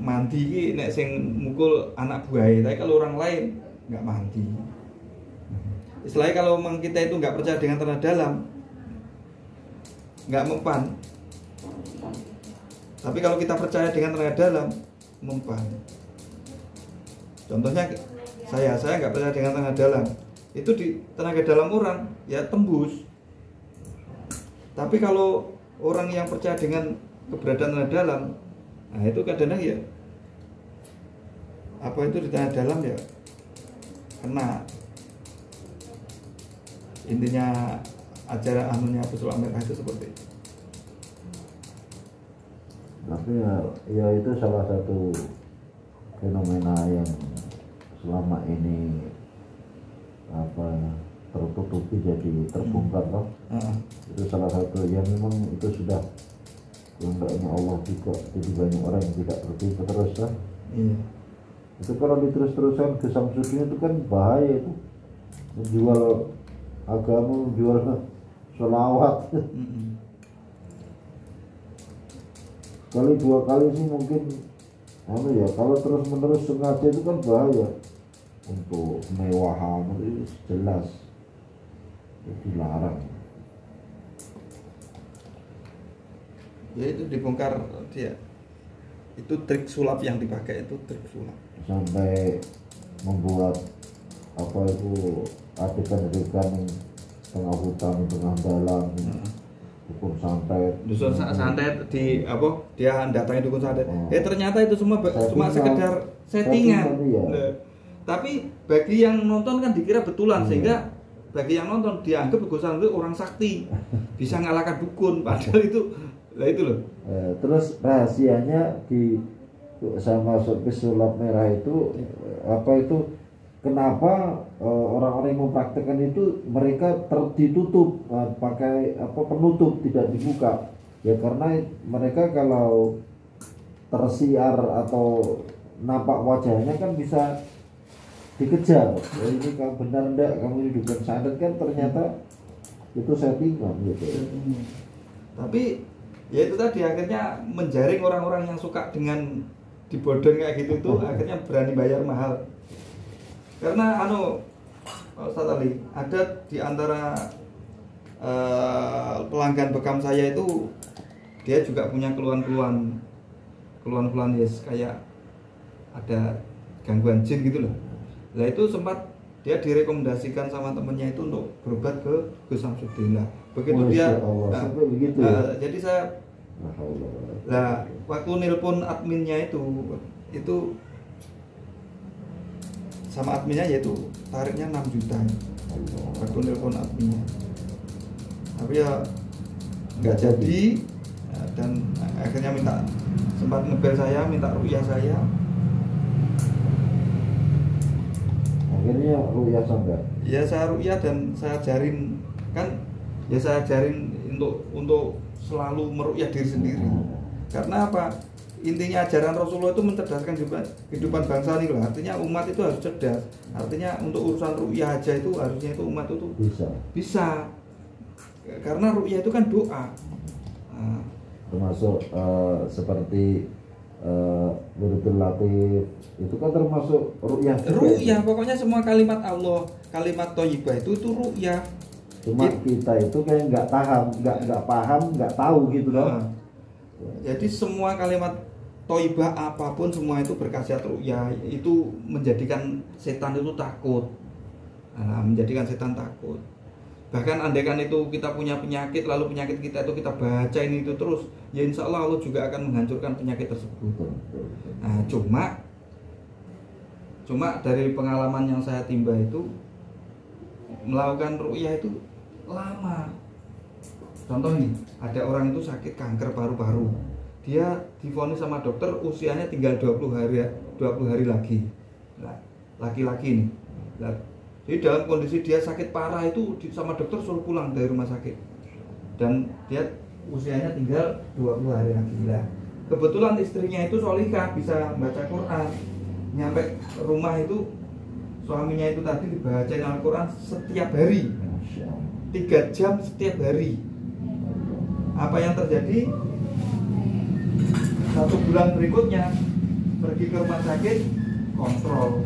mandi ini nek sing mukul anak buahnya, tapi kalau orang lain nggak mandi. Istilahnya kalau memang kita itu nggak percaya dengan tanah dalam, nggak mempan. Tapi kalau kita percaya dengan tenaga dalam, mempan. Contohnya saya nggak percaya dengan tenaga dalam, itu di tenaga dalam orang ya tembus. Tapi kalau orang yang percaya dengan keberadaan tenaga dalam, nah itu kadang-kadang ya apa itu di tenaga dalam ya kena. Intinya ajaran anunya Abu Amir itu seperti itu. Tapi ya itu salah satu fenomena yang selama ini tertutupi jadi terbongkar loh. Itu salah satu yang memang itu sudah kehendaknya Allah juga, jadi banyak orang yang tidak berpikir terus lah. Itu kalau diterus-terusan ke Samsudin itu kan bahaya itu, menjual agama, menjual sholawat. Kali dua kali sih mungkin ya, kalau terus menerus sengaja itu kan bahaya. Untuk kemewahan itu jelas dilarang. Ya itu dibongkar dia. Itu trik sulap yang dipakai, itu trik sulap. Sampai membuat apa itu adegan-adegan tengah hutan, tengah dalam, dukun santet. Dusun santet di apa? Dia datangi dukun santet. Ternyata itu semua cuma sekedar settingan. Tapi bagi yang nonton kan dikira betulan, sehingga bagi yang nonton dianggap dukun santet itu orang sakti, bisa ngalahkan dukun. Padahal itu, lah itu loh. Terus rahasianya di sama sulap merah itu apa itu? Kenapa orang-orang yang mempraktekkan itu mereka ditutup pakai apa penutup, tidak dibuka? Ya karena mereka kalau tersiar atau nampak wajahnya kan bisa dikejar. Ya, ini kamu benar enggak, kamu ini dukun santet, kan ternyata itu settingan gitu. Tapi ya itu tadi akhirnya menjaring orang-orang yang suka dengan dibodong kayak gitu itu akhirnya berani bayar mahal. Karena Ustaz Ali, ada di antara pelanggan bekam saya itu dia juga punya keluhan-keluhan yes, kayak ada gangguan jin gitu loh. Nah itu sempat dia direkomendasikan sama temennya itu untuk berobat ke Gus Samsudin. Nah, begitu dia begitu. Jadi saya waktu nelpon adminnya itu sama adminnya yaitu tarifnya 6 juta waktu nelpon adminnya, tapi ya nggak jadi, dan akhirnya sempat ngebel saya, minta ruqyah saya. Akhirnya ruqyah sampai? Ya saya ruqyah dan saya ajarin untuk selalu meruqyah diri sendiri. Karena apa? Intinya ajaran Rasulullah itu mencerdaskan kehidupan bangsa ini loh. Artinya umat itu harus cerdas. Artinya untuk urusan ruqyah aja itu harusnya itu umat itu bisa. Karena ruqyah itu kan doa. Termasuk seperti Wiridul Latif itu kan termasuk ruqyah. Ruqyah pokoknya semua kalimat Allah, kalimat thayyibah itu ruqyah. Cuma kita itu kayak nggak paham, nggak tahu gitu loh. Jadi semua kalimat thayyibah apapun semua itu berkhasiat ruqyah, itu menjadikan setan itu takut. Menjadikan setan takut. Bahkan andaikan itu kita punya penyakit, lalu penyakit kita itu kita baca ini itu terus, ya insya Allah Allah juga akan menghancurkan penyakit tersebut. Nah, cuma dari pengalaman yang saya timba itu melakukan ruqyah itu lama. Contoh nih, ada orang itu sakit kanker paru-paru. Dia divonis sama dokter usianya tinggal 20 hari lagi. Nah, laki-laki nih. Nah, jadi dalam kondisi dia sakit parah itu sama dokter suruh pulang dari rumah sakit. Dan dia usianya tinggal 20 hari lagi. Nah, kebetulan istrinya itu sholihah, bisa baca Quran. Nyampe rumah itu suaminya itu tadi dibacain Al-Quran setiap hari, 3 jam setiap hari. Apa yang terjadi? 1 bulan berikutnya pergi ke rumah sakit kontrol.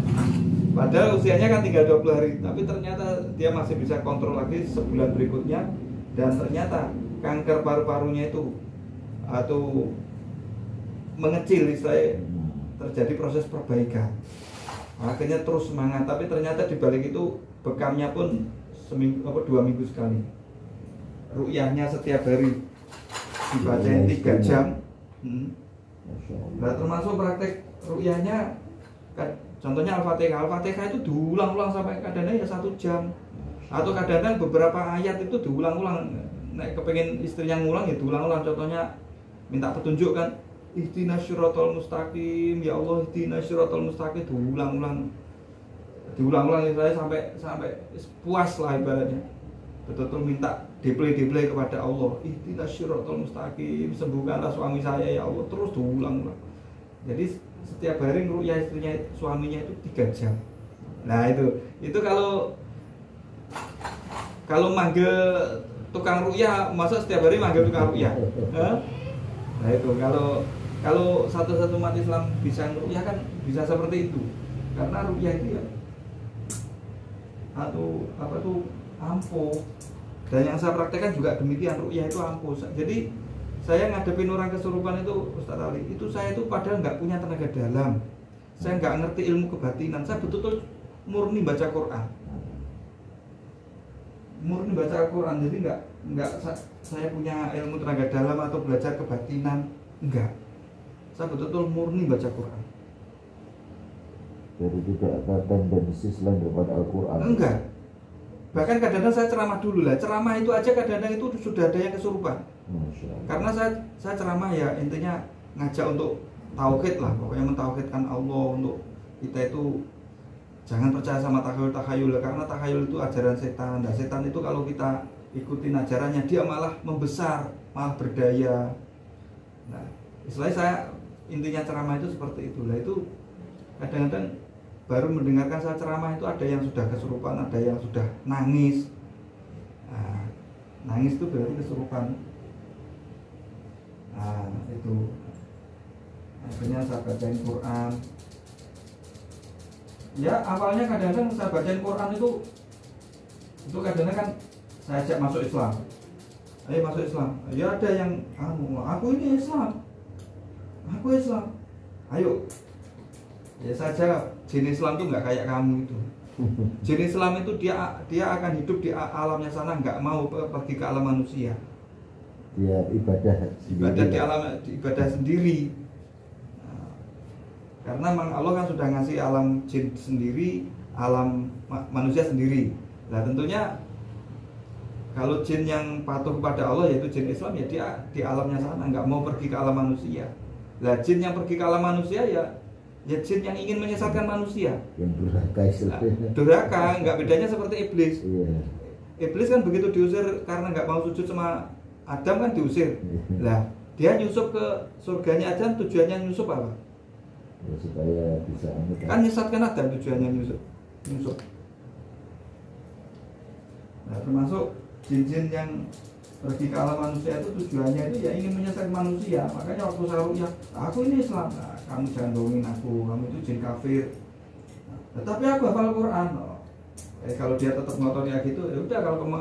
Padahal usianya kan tinggal 20 hari, tapi ternyata dia masih bisa kontrol lagi sebulan berikutnya, dan ternyata kanker paru-parunya itu atau mengecil, istilahnya terjadi proses perbaikan. Akhirnya terus semangat, tapi ternyata di balik itu bekamnya pun seminggu 2 minggu sekali. Ru'yahnya setiap hari dibacain 3 jam. Nah, termasuk praktek ru'yahnya, contohnya Al-Fatihah. Al-Fatihah itu diulang-ulang sampai kadang-kadang ya 1 jam. Atau kadang-kadang beberapa ayat itu diulang-ulang. Nek kepengen istrinya ngulang ya diulang-ulang. Contohnya minta petunjuk kan, ihdinas syiratal mustaqim, ya Allah ihdinas syiratal mustaqim, diulang-ulang. Diulang-ulang sampai puas lah ibaratnya. Betul-betul minta deplay kepada Allah, ihdinas syiratal mustaqim, sembuhkanlah suami saya ya Allah, terus diulang-ulang. Jadi setiap hari ngeru'yah istrinya, suaminya itu 3 jam. Nah itu kalau manggil tukang ru'yah, masa setiap hari manggil tukang ru'yah? Nah itu kalau satu-satu umat Islam bisa ngeru'yah kan bisa seperti itu. Karena ru'yah itu ya ampuh. Dan yang saya praktekkan juga demikian, ru'yah itu ampuh. Jadi saya ngadepin orang kesurupan itu, Ustaz Ali, itu saya itu padahal nggak punya tenaga dalam, saya nggak ngerti ilmu kebatinan, saya betul-betul murni baca Quran, jadi nggak saya punya ilmu tenaga dalam atau belajar kebatinan, enggak, saya betul-betul murni baca Quran. Jadi tidak ada tendensi selain daripada Al-Quran? Enggak. Bahkan kadang-kadang saya ceramah dulu lah. Ceramah itu aja kadang-kadang itu sudah ada yang kesurupan. Karena saya ceramah ya intinya ngajak untuk tauhid lah. Pokoknya mentauhidkan Allah, untuk kita itu jangan percaya sama takhayul. Karena takhayul itu ajaran setan. Dan setan itu kalau kita ikutin ajarannya, dia malah membesar, malah berdaya. Nah, istilahnya saya intinya ceramah itu seperti itulah. Itu kadang-kadang baru mendengarkan saya ceramah itu ada yang sudah kesurupan, ada yang sudah nangis. Nah, nangis itu berarti kesurupan. Nah, itu akhirnya saya bacain Quran. Ya awalnya kadang-kadang saya bacain Quran itu kadang-kadang kan saya ajak masuk Islam. Ayo masuk Islam. Ya ada yang aku ini Islam. Aku Islam. Ayo. Ya saya jawab, jin Islam itu nggak kayak kamu itu. Jin Islam itu dia akan hidup di alamnya sana, nggak mau pergi ke alam manusia. Dia ibadah di alam, ibadah sendiri. Nah, karena memang Allah kan sudah ngasih alam jin sendiri, alam manusia sendiri. Nah tentunya kalau jin yang patuh kepada Allah yaitu jin Islam, ya dia di alamnya sana, nggak mau pergi ke alam manusia. Nah jin yang pergi ke alam manusia ya jin yang ingin menyesatkan manusia, yang durhaka istilahnya. Durhaka, nggak bedanya seperti iblis. Iya. Iblis kan begitu diusir karena nggak mau sujud sama Adam kan diusir. Lah dia nyusup ke surganya Adam, tujuannya nyusup apa? Ya, supaya bisa kan menyesatkan Adam, tujuannya nyusup. Nah termasuk jin-jin yang pergi ke alam manusia itu tujuannya itu ya ingin menyesatkan manusia. Makanya waktu saya ru'yah, aku ini Islam, nah, kamu jangan bohongin aku, kamu itu jin kafir. Nah, tapi aku hafal Quran. Kalau dia tetap ngotot ya gitu, ya udah kalau kamu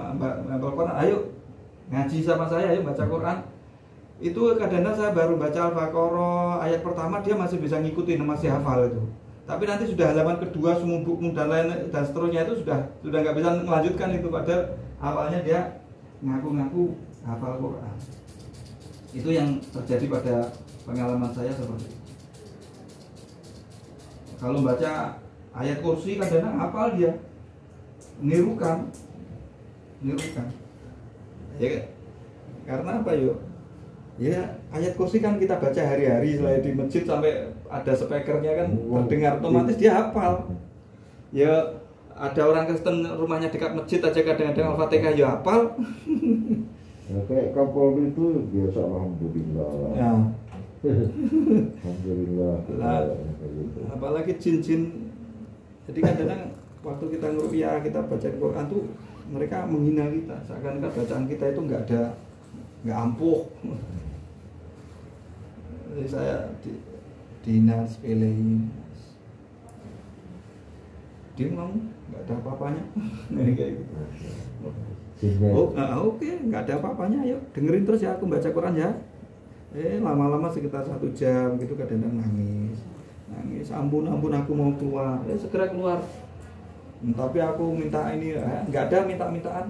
hafal Quran, ayo ngaji sama saya, ayo baca Quran. Itu kadang-kadang saya baru baca Al-Baqarah ayat pertama, dia masih bisa ngikutin, masih hafal itu. Tapi nanti sudah halaman kedua, sumubukmu dan lain dan seterusnya itu sudah nggak bisa melanjutkan itu, padahal awalnya dia ngaku-ngaku hafal Quran. Itu yang terjadi pada pengalaman saya seperti itu. Kalau baca ayat kursi kadang-kadang hafal dia, nirukan. Ya, karena apa yuk? Ya ayat kursi kan kita baca hari-hari, selain di masjid sampai ada speakernya kan terdengar, otomatis dia hafal. Ya ada orang Kristen rumahnya dekat masjid aja kadang-kadang Al-Fatihah ya hafal. Ya, kayak Kapolri itu biasa alhamdulillah. Ya. Alhamdulillah. Apalagi jin-jin. Jadi kadang-kadang waktu kita ngeruqyah, kita baca Quran tuh mereka menghina kita, seakan-akan bacaan kita itu nggak ampuh. Jadi saya dinas pelein. Dia ngomong nggak ada apa-apanya. Kayak gitu. Oke, nggak ada apa-apanya. Ayo dengerin terus ya, aku baca Quran ya. Lama-lama sekitar 1 jam gitu kadang-kadang nangis. Ampun aku mau keluar. Segera keluar. Tapi aku minta ini, nggak ada minta-mintaan.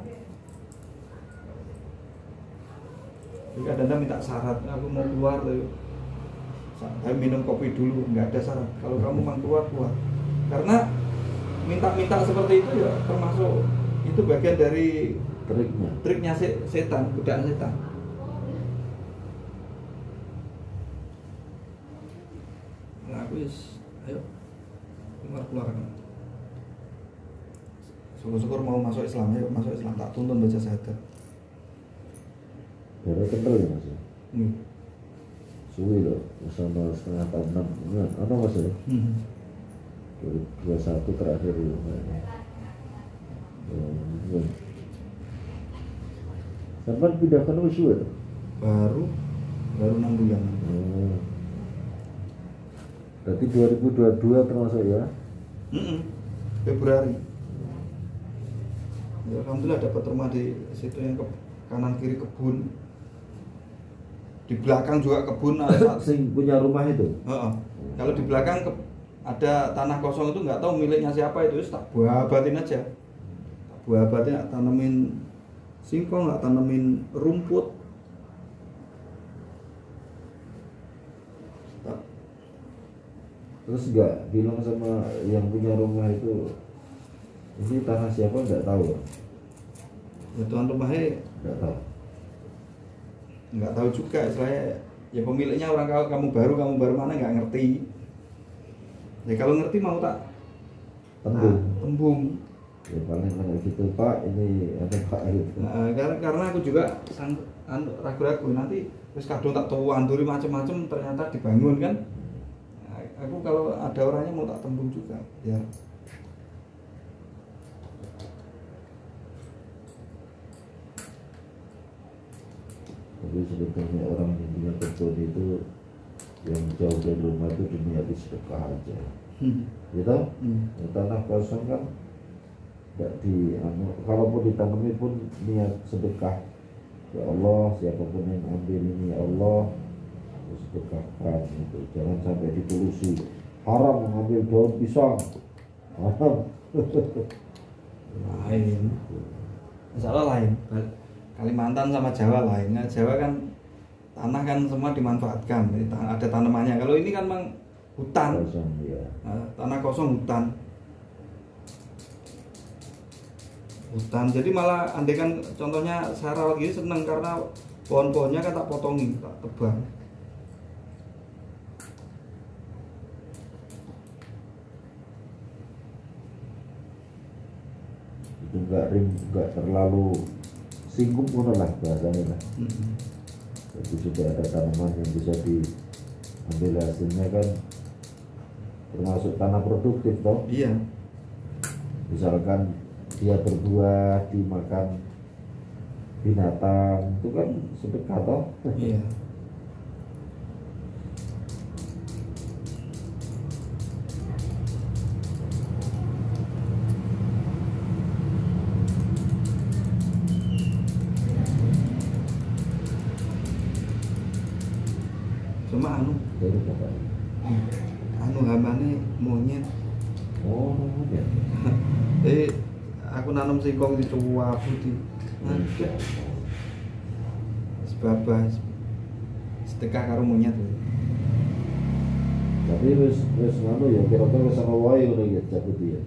Kadang-kadang minta syarat, aku mau keluar, saya minum kopi dulu, nggak ada syarat. Kalau kamu mau keluar. Karena minta-minta seperti itu ya termasuk itu bagian dari triknya setan, godaan setan. Nah, aku ayo keluar kan. Syukur-syukur mau masuk Islam, ya masuk Islam, tak tuntun baca syahadat. Berapa kental ya mas? Suwi loh, sama setengah tahun 6 apa mas ya? 2021 terakhir ya. Sampai pindahkan usul itu? Baru 6 bulan. Berarti 2022 termasuk ya? Februari. Ya, alhamdulillah dapat rumah di situ yang kanan kiri kebun. Di belakang juga kebun. Sing punya rumah itu? Kalau di belakang ada tanah kosong itu nggak tahu miliknya siapa itu, tak buahabatin aja. Tak buahabatin, tanemin singkong, nggak tanemin rumput. Terus nggak bilang sama yang punya rumah itu ini tanah siapa, nggak tahu ya? Tuan rumahnya nggak tahu juga, saya ya pemiliknya orang kamu baru mana nggak ngerti. Ya kalau ngerti mau tak tembung. Ya paling kayak gitu Pak, ini ada Pak gitu. Karena aku juga ragu-ragu nanti terus kadang tak tahu anduri macam-macam ternyata dibangun kan. Aku kalau ada orangnya mau tak tembung juga ya. Tapi sebetulnya orang yang punya kebun itu yang jauh dari rumah itu diniati sedekah aja, gitu. Tanah kosong kan nggak kalaupun ditanami pun niat sedekah. Ya Allah, siapapun yang ambil ini ya Allah, sedekahkan itu. Jangan sampai dipolusi. Haram mengambil daun pisang. Haram. Lain. Masalah lain. Kalimantan sama Jawa lain. Nah, Jawa kan tanah kan semua dimanfaatkan, ada tanamannya. Kalau ini kan memang hutan, kosong, ya. Tanah kosong hutan. Jadi malah andaikan contohnya saya rawat gini seneng karena pohon-pohonnya kan tak potongi, tak tebang. Itu nggak terlalu singgung pun lah bahasanya lah. Jadi sudah ada tanaman yang bisa diambil hasilnya kan, termasuk tanah produktif toh. Iya. Misalkan dia berbuah dimakan binatang itu kan sedekah toh. Iya. Cuma hamane monyet. Oh monyet. Aku nanam singkong di Cua Putih. Sebabah sedekah karo monyet. Tapi wis ya kira-kira wis ana wae ngono ya Putih ya.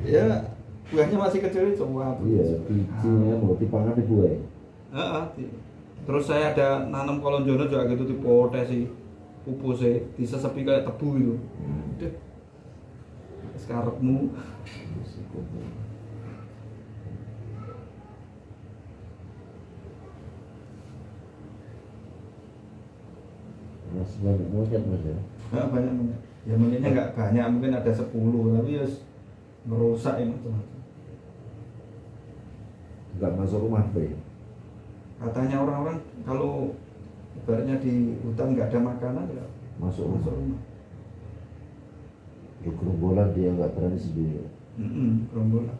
Ya, buahnya masih kecil Cua Putih. Iya, bijinya mau dipangan di buah. Terus saya ada nanam kolonjono juga gitu, dipotesi pupusnya, disesepi kayak tebu gitu. Sekarepmu. Masih banyak monyet mas ya? Banyak monyet. Ya monyetnya nggak banyak, mungkin ada 10, tapi ya merusak ya macam-macam. Nggak masuk rumah Pak? Katanya orang-orang kalau ibaratnya di hutan nggak ada makanan ya Masuk masuk rumah. rumah. Di gerombolan dia nggak berani sendiri. Gerombolan.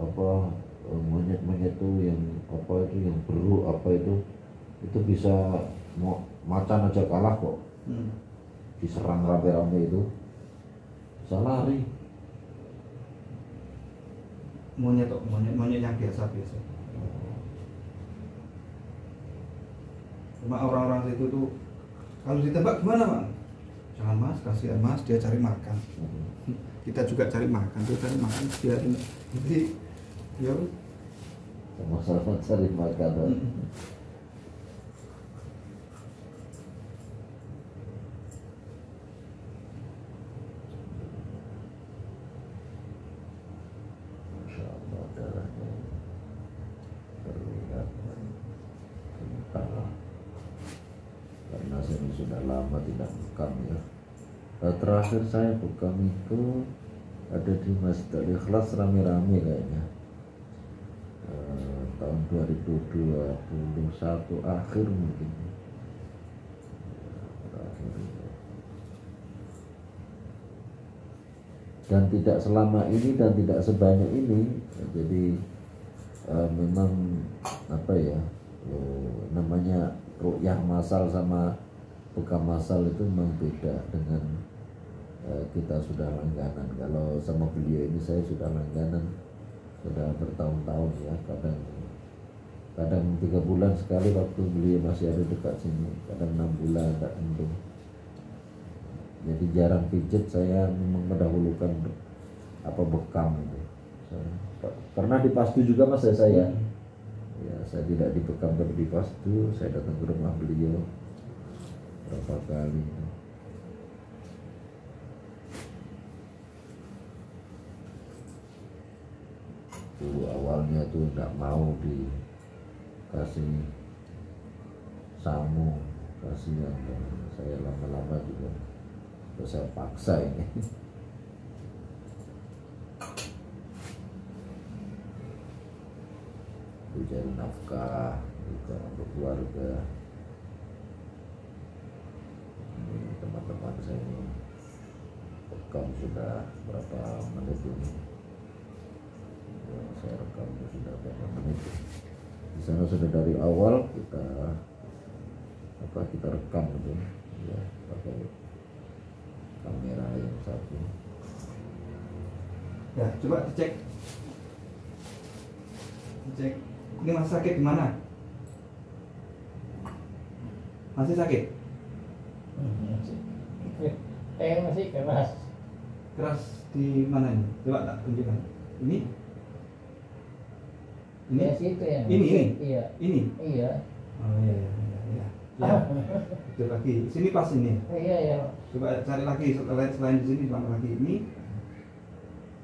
Apa monyet-monyet itu yang apa itu yang beru apa itu bisa macan aja kalah kok. Diserang rame-rame itu bisa lari. Monyet yang biasa. Cuma orang-orang situ tuh kalau ditembak gimana, Bang? Jangan Mas, kasihan Mas, dia cari makan. Kita juga cari makan, dia cari makan, biarin. Jadi ya Sama-sama cari makanan. Masya Allah, darahnya terlihat kental. Karena saya sudah lama tidak bekam ya. Terakhir saya bekam itu ada di Masjid Al-Ikhlas rame-rame kayaknya. Tahun 2021 akhir mungkin. Dan tidak selama ini dan tidak sebanyak ini. Jadi memang apa ya, namanya ru'yah masal sama bekam masal itu memang beda dengan kita sudah langganan. Kalau sama beliau ini saya sudah langganan sudah bertahun-tahun ya, kadang 3 bulan sekali waktu beliau masih ada dekat sini, kadang 6 bulan tak tentu. Jadi jarang pijet, saya memang mendahulukan apa bekam itu. Pernah di Pastu juga mas saya. Ya saya tidak dibekam tapi di Pastu, saya datang ke rumah beliau berapa kali. Dulu awalnya tuh nggak mau dikasih samu, kasihan. Saya lama-lama juga terus saya paksa ini. Mencari nafkah juga untuk keluarga. Ini teman-teman saya ini rekam sudah berapa menit ini. Saya rekam sudah berapa menit. Di sana sudah dari awal kita rekam itu ya, pakai kamera yang satu. Ya, coba dicek. Ini masih sakit di mana? Masih sakit? Masih keras. Keras di mana ini? Coba tak tunjukkan. Ini? Ya situ ya. Ini? Iya. Ini? Iya. Oh iya. Ya. Itu lagi. Sini pas ini. Iya ya. Coba cari lagi selain di sini mana lagi? Ini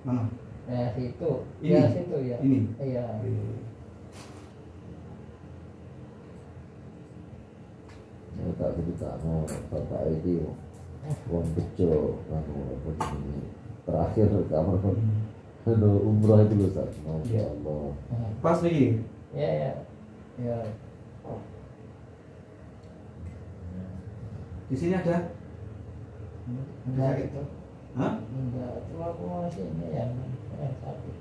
mana? Ya situ. Ini? Ya situ ya. Ini? Iya. Saya tak cerita mau bapak itu uang bejo ini terakhir kamar umroh itu loh Ustaz. Masya Allah. Pas lagi. Ya. Di sini ada? Enggak itu. Hah? Enggak. Cuma aku masih ini yang sakit.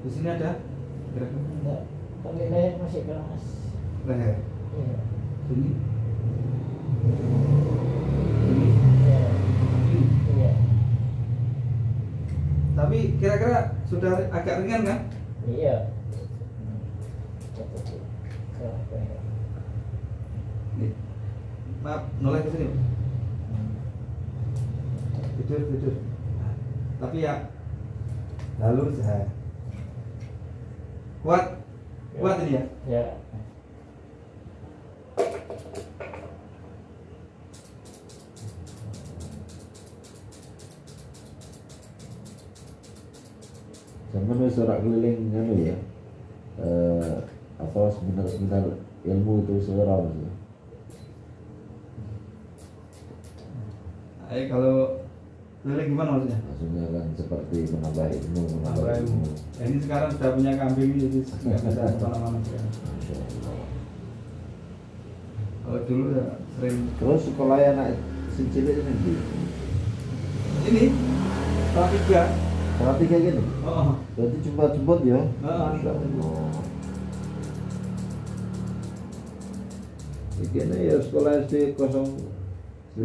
Di sini ada? Kira-kira? Enggak. Tapi leher masih keras. Leher. Iya. Sini. Iya. Iya. Tapi kira-kira sudah agak ringan kan? Iya. Nih. Maaf, noleh ke sini. Tidur. Nah, tapi ya lalu saya kuat ini ya. Ya. Zaman wis ora keliling anu ya. Apa seminar ilmu itu seorang. kalau keliling gimana maksudnya? Maksudnya kan seperti menambah ilmu, Tambah ilmu. Ya, ini sekarang sudah punya kambing jadi nggak bisa kemana-mana sekarang. Masya Allah. Kalau dulu ya sering Terus sekolah anak si cilik ini ini kelas 3. kelas 3 gini. Oh, Berarti jemput-jemput ya. Masya jemput. Allah. Ini ya sekolah SD 019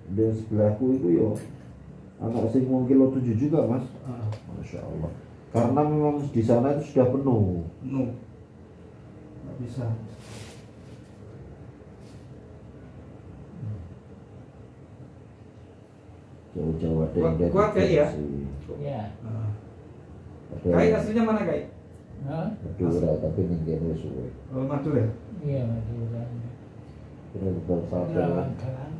di sebelahku itu ya anak sing wong kilo 7 juga mas. Masya Allah. Karena memang di sana itu sudah penuh. Nggak bisa. Jauh-jauh ada yang dari Kuat kayak ya? Ya. Ada Kai aslinya mana Kai? Hah? Madura tapi ninggene suwe. Oh, Madura. Iya, Madura. Terus bersatu. Kalang-kalang.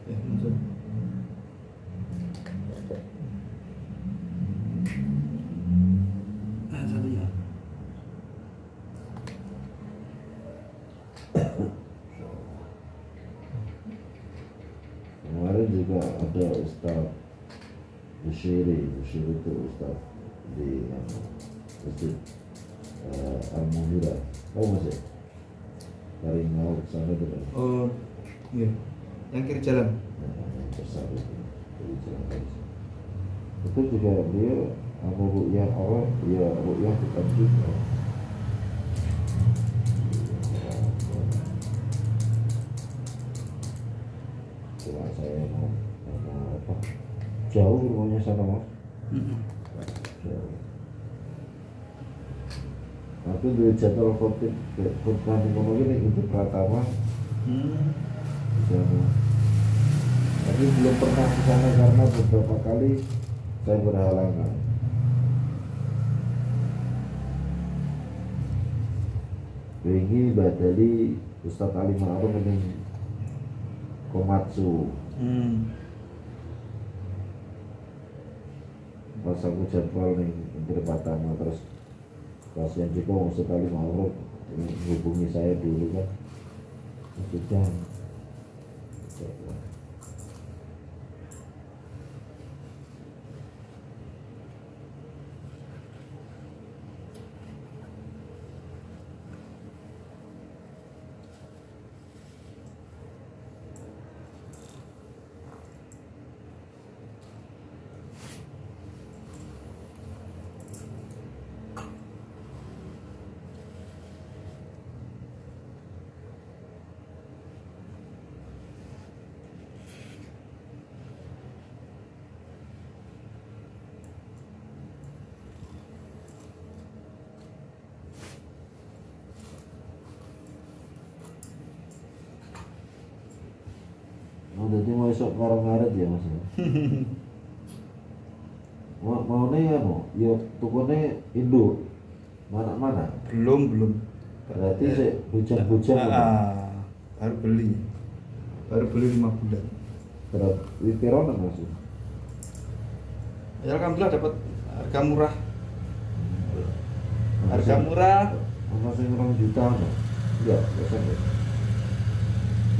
Muncul. Satunya. Kemarin juga ada Ustaz Bushiri itu Ustaz di Masjid Al-Munira. Tahu mas ya? Dari mau ke sana tuh. Oh, iya. Yang kiri jalan. Yang besar itu dari jalan garis. Itu juga dia ru'yah Allah, ya ru'yah bukan juga. Setelah saya mau apa? Jauh rumahnya sana mas. Jauh. Aku dua jadwal khutbah di ngomong gini itu Pratama. Di sana. Tapi belum pernah ke sana karena beberapa kali saya berhalangan. Wingi badali Ustadz Ali Ma'ruf ini Komatsu. Pas aku jadwal nih Menteri Pratama terus pas yang juga Ustadz Ali Ma'ruf hubungi saya dulu kan. Sudah. Oh, jadi mau esok ngaret ya mas ya? Mau nih ya no, ya tukunya induk mana? Belum. Berarti sih bujang-bujang. Baru beli 5 bulan. Berarti pironan mas? Ya alhamdulillah dapat harga murah. Harga murah. Masih 2 juta no? Enggak sampai.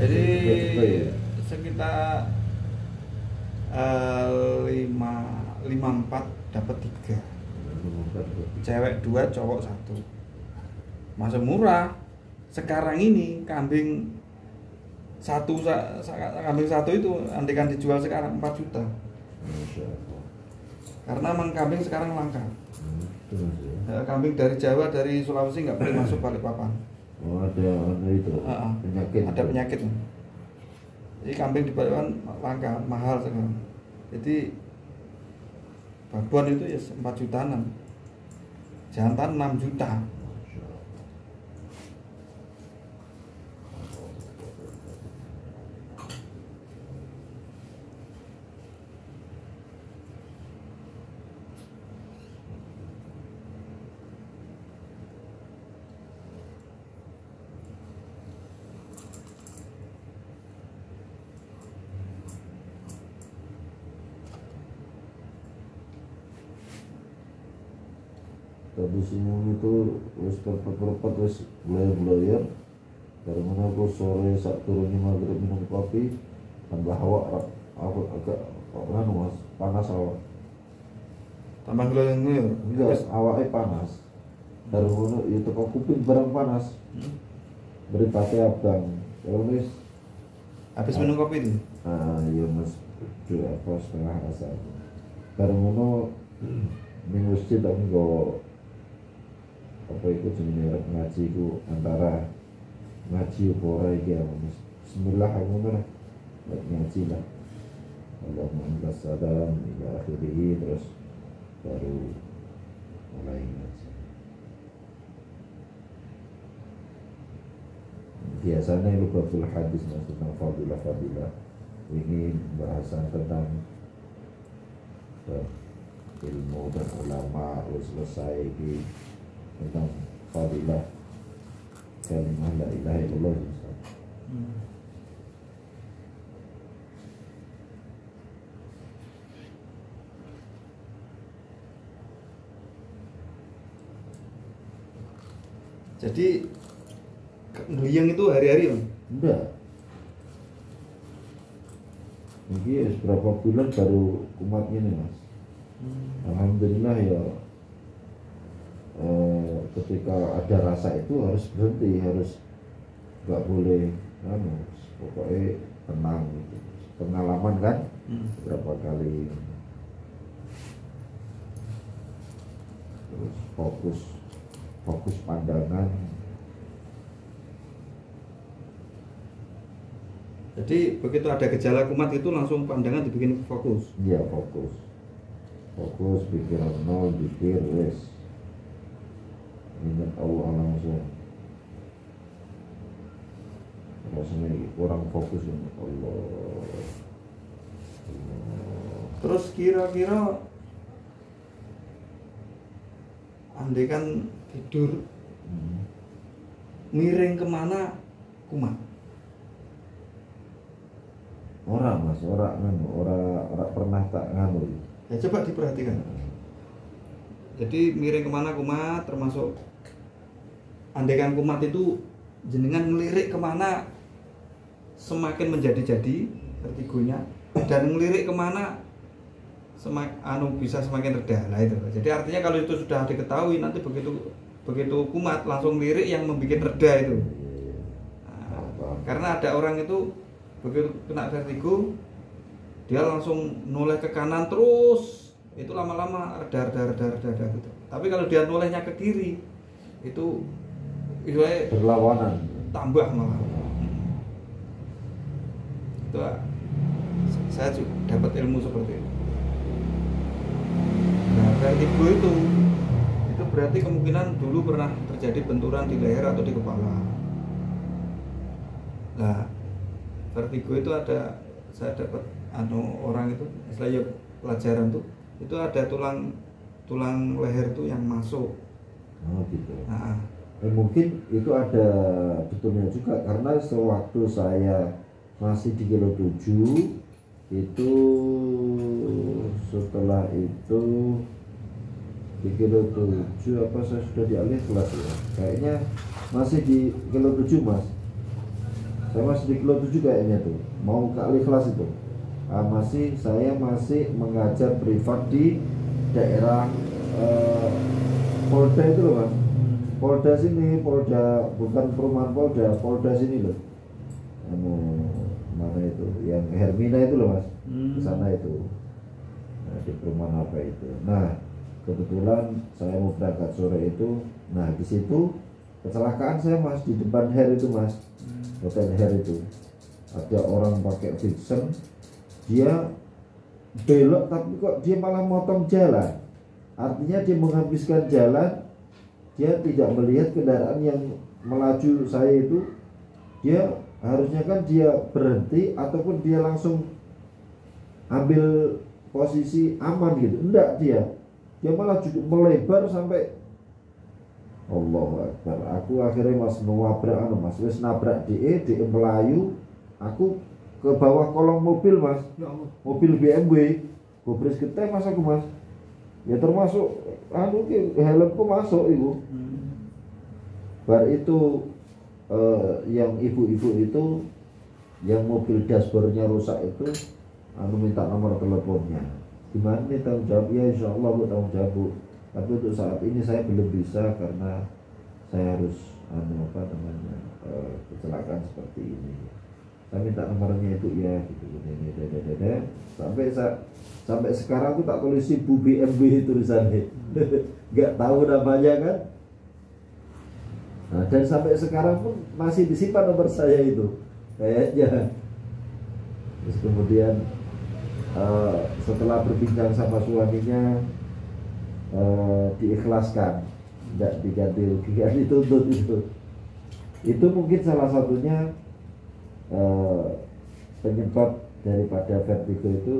Jadi Cepet-cepet ya? sekitar 54 dapat 3. Cewek 2, cowok 1. Masih murah. Sekarang ini kambing satu itu andikan dijual sekarang 4 juta. Masya Allah. Karena emang kambing sekarang langka. Itu mas ya? Kambing dari Jawa, dari Sulawesi nggak boleh masuk Balikpapan. Oh ada itu penyakit. Ada penyakit. Jadi kambing di Balikpapan langka, mahal sekarang. Jadi babon itu ya 4 jutaan. Jantan 6 juta. kondisinya itu wis perpet wis bloyer-bloyer. Dari mana aku sore saat turunnya maghrib minum kopi tambah hawa aku agak mas panas awak. Tambah gloyor. Enggak, awaknya panas. Dari mana itu kok kuping barang panas. Beri pakai abang. Kalau wis habis minum kopi itu. iya mas, dua apa setengah asa. Dari mana minggu masjid aku nggak apa itu jenis ngaji ku antara ngaji pora iki ya mas. Bismillah aku mana ngaji lah. Allahumma anta salam ila akhirih terus baru mulai ngaji. Biasanya itu babul hadis mas tentang fadilah ini bahasan tentang ilmu dan ulama harus selesai di tentang fadilah kalimah la ilaha illallah. Jadi Ngeliyang itu hari-hari Bang? Enggak. Ini berapa bulan baru kumat ini mas. Alhamdulillah ya. Ketika ada rasa itu harus berhenti, harus nggak boleh, pokoknya tenang gitu. Pengalaman kan, berapa kali. Terus fokus pandangan. Jadi begitu ada gejala kumat itu langsung pandangan dibikin fokus. Iya fokus, pikiran nol, pikir wes, ingat Allah langsung. Rasanya kurang fokus ingat Allah. Terus kira-kira andai kan tidur miring kemana kumat? Orang mas, orang pernah tak nganu. Ya coba diperhatikan. Jadi miring kemana kumat, termasuk andaikan kumat itu jenengan ngelirik kemana semakin menjadi-jadi vertigonya, dan ngelirik kemana bisa semakin reda. Nah itu. Jadi artinya kalau itu sudah diketahui, nanti begitu kumat langsung ngelirik yang membuat reda itu. Nah, karena ada orang itu begitu kena vertigo dia langsung noleh ke kanan terus, itu lama-lama reda gitu. Tapi kalau dia nolehnya ke kiri itu berlawanan, tambah malah. Itu saya juga dapat ilmu seperti itu. Nah, vertigo itu berarti kemungkinan dulu pernah terjadi benturan di leher atau di kepala. Nah, vertigo itu ada, saya dapat orang itu istilahnya pelajaran tuh, itu ada tulang leher tuh yang masuk. Oh gitu. Nah, mungkin itu ada betulnya juga, karena sewaktu saya masih di kilo 7 itu, setelah itu di kilo 7 apa saya sudah dialih kelas ya, kayaknya masih di kilo 7 mas. Saya masih di kilo 7 kayaknya tuh, mau ke alih kelas itu. Saya masih mengajar privat di daerah Polda itu loh mas. Polda sini, Polda bukan perumahan Polda sini loh. Mana itu? Yang Hermina itu loh mas. Ke sana itu. Nah, di perumahan apa itu. Nah, kebetulan saya mau berangkat sore itu. Nah, di situ kecelakaan saya mas, di depan Her itu mas. Hotel Her itu. Ada orang pakai Vision, dia belok tapi kok dia malah motong jalan. Artinya dia menghabiskan jalan, dia tidak melihat kendaraan yang melaju saya itu. Dia harusnya kan dia berhenti ataupun dia langsung ambil posisi aman gitu. Enggak, dia malah juga melebar sampai Allahu Akbar. Aku akhirnya mas nabrak mas, wis nabrak DE melayu. Aku ke bawah kolong mobil mas, mobil BMW, gobres geteh mas aku mas. Ya termasuk helmku masuk ibu. Bar itu yang ibu-ibu itu yang mobil dashboardnya rusak itu minta nomor teleponnya. Gimana nih tanggung jawab? Ya insya Allah Bu tanggung jawab Bu. Tapi untuk saat ini saya belum bisa karena saya harus kecelakaan seperti ini. Saya minta nomornya itu ya gitu. Sampai sekarang tuh tak tulis Bu BMB tulisannya. Nggak tahu namanya kan. Nah, dan sampai sekarang pun masih disimpan nomor saya itu kayaknya. Terus kemudian setelah berbincang sama suaminya diikhlaskan, tidak diganti rugian, dituntut itu mungkin salah satunya penyebab daripada vertigo itu.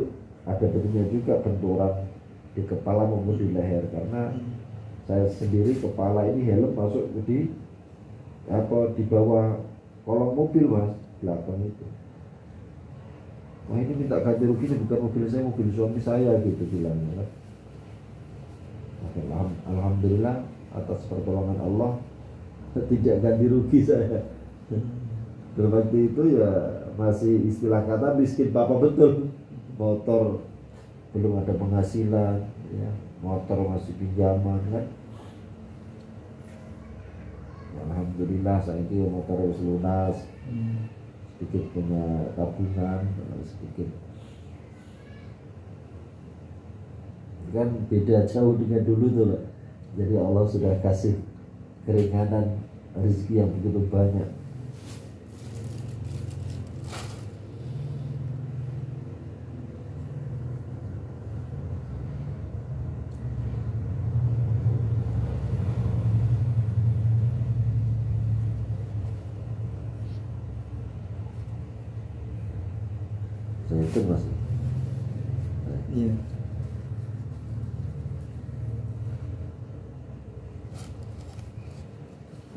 Ada bentuknya juga benturan di kepala maupun di leher, karena saya sendiri kepala ini helm masuk di bawah kolong mobil Mas, belakang itu. Wah ini minta ganti rugi, ini bukan mobil saya, mobil suami saya gitu bilangnya. Alhamdulillah atas pertolongan Allah tidak ganti rugi saya. Dan waktu itu ya masih istilah kata miskin papa betul. Motor belum ada penghasilan, ya. Motor masih pinjaman kan. Alhamdulillah saat itu motor harus lunas, sedikit punya tabungan, sedikit. Kan beda jauh dengan dulu tuh loh. Jadi Allah sudah kasih keringanan rezeki yang begitu banyak. Itu Mas. Iya.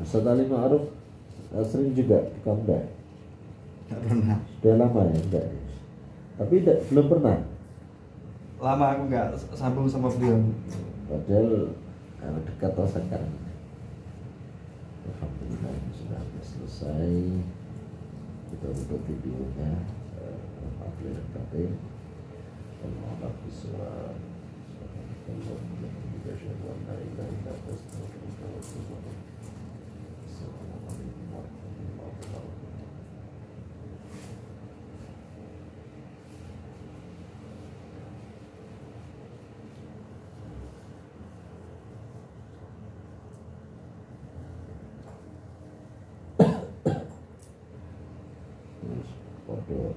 Ustaz Ali Ma'ruf sering juga comeback. Nggak pernah. Sudah lama ya enggak? Tapi belum pernah. Lama aku nggak sambung sama beliau. Padahal dekat sekarang. Alhamdulillah sudah selesai. Kita buka videonya.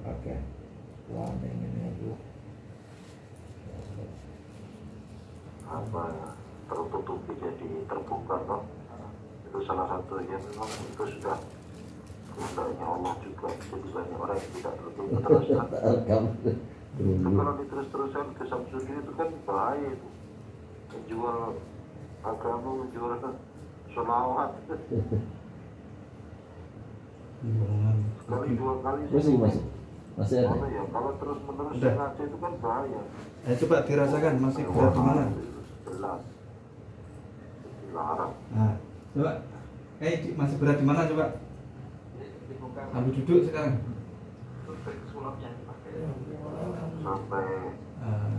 Oke. Wah, ini aku tertutupi jadi terbuka toh. Itu salah satu yang memang itu sudah kehendaknya Allah juga. Jadi banyak orang yang tidak tertutup terus kan. Kalau diterus-terusan ke Samsudi itu kan bahaya itu. Menjual agama, menjual sholawat. Sekali dua kali masih ada. Ya, kalau terus menerus ngaji itu kan bahaya. Coba dirasakan masih berat di mana? Jelas. Dilarang. Nah, coba. Masih berat di mana coba? Sambil duduk sekarang. Sampai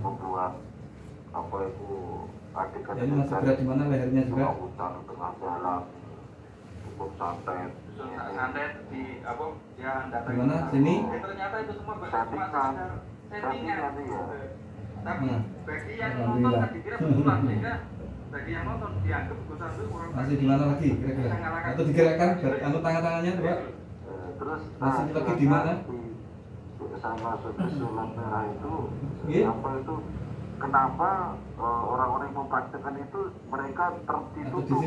membuat apa itu adegan. Ini masih berat di mana lehernya juga? Hutan tengah jalan. Cukup santai. Santet di apa ya data di mana sini ternyata itu semua settingan ya. Tapi bagi yang Alhamdulillah. nonton kan dikira betulan sehingga bagi yang nonton dianggap betulan itu kurang masih di mana lagi kira-kira atau digerakkan tangan-tangannya coba terus masih lagi di mana sama surat merah itu yeah. apa itu kenapa orang-orang yang mempraktikkan itu mereka tertutup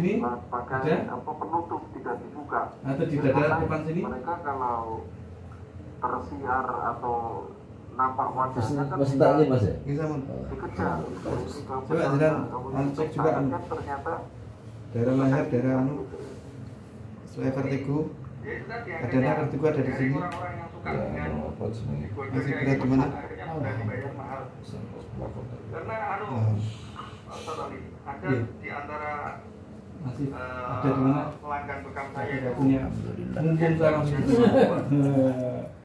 pakai apa penutup tidak dibuka atau di dada depan sini mereka kalau tersiar atau nampak wajahnya kan Mas tanya Mas ya? dikejar. Coba jangan cek juga ternyata daerah leher, daerah selain vertigo adanya vertigo ada di sini. Masih berat di mana? karena Ustaz Ali, ada Iya. di antara Masih ada di mana? pelanggan bekam saya Tidak itu punya. Mumpung sekarang.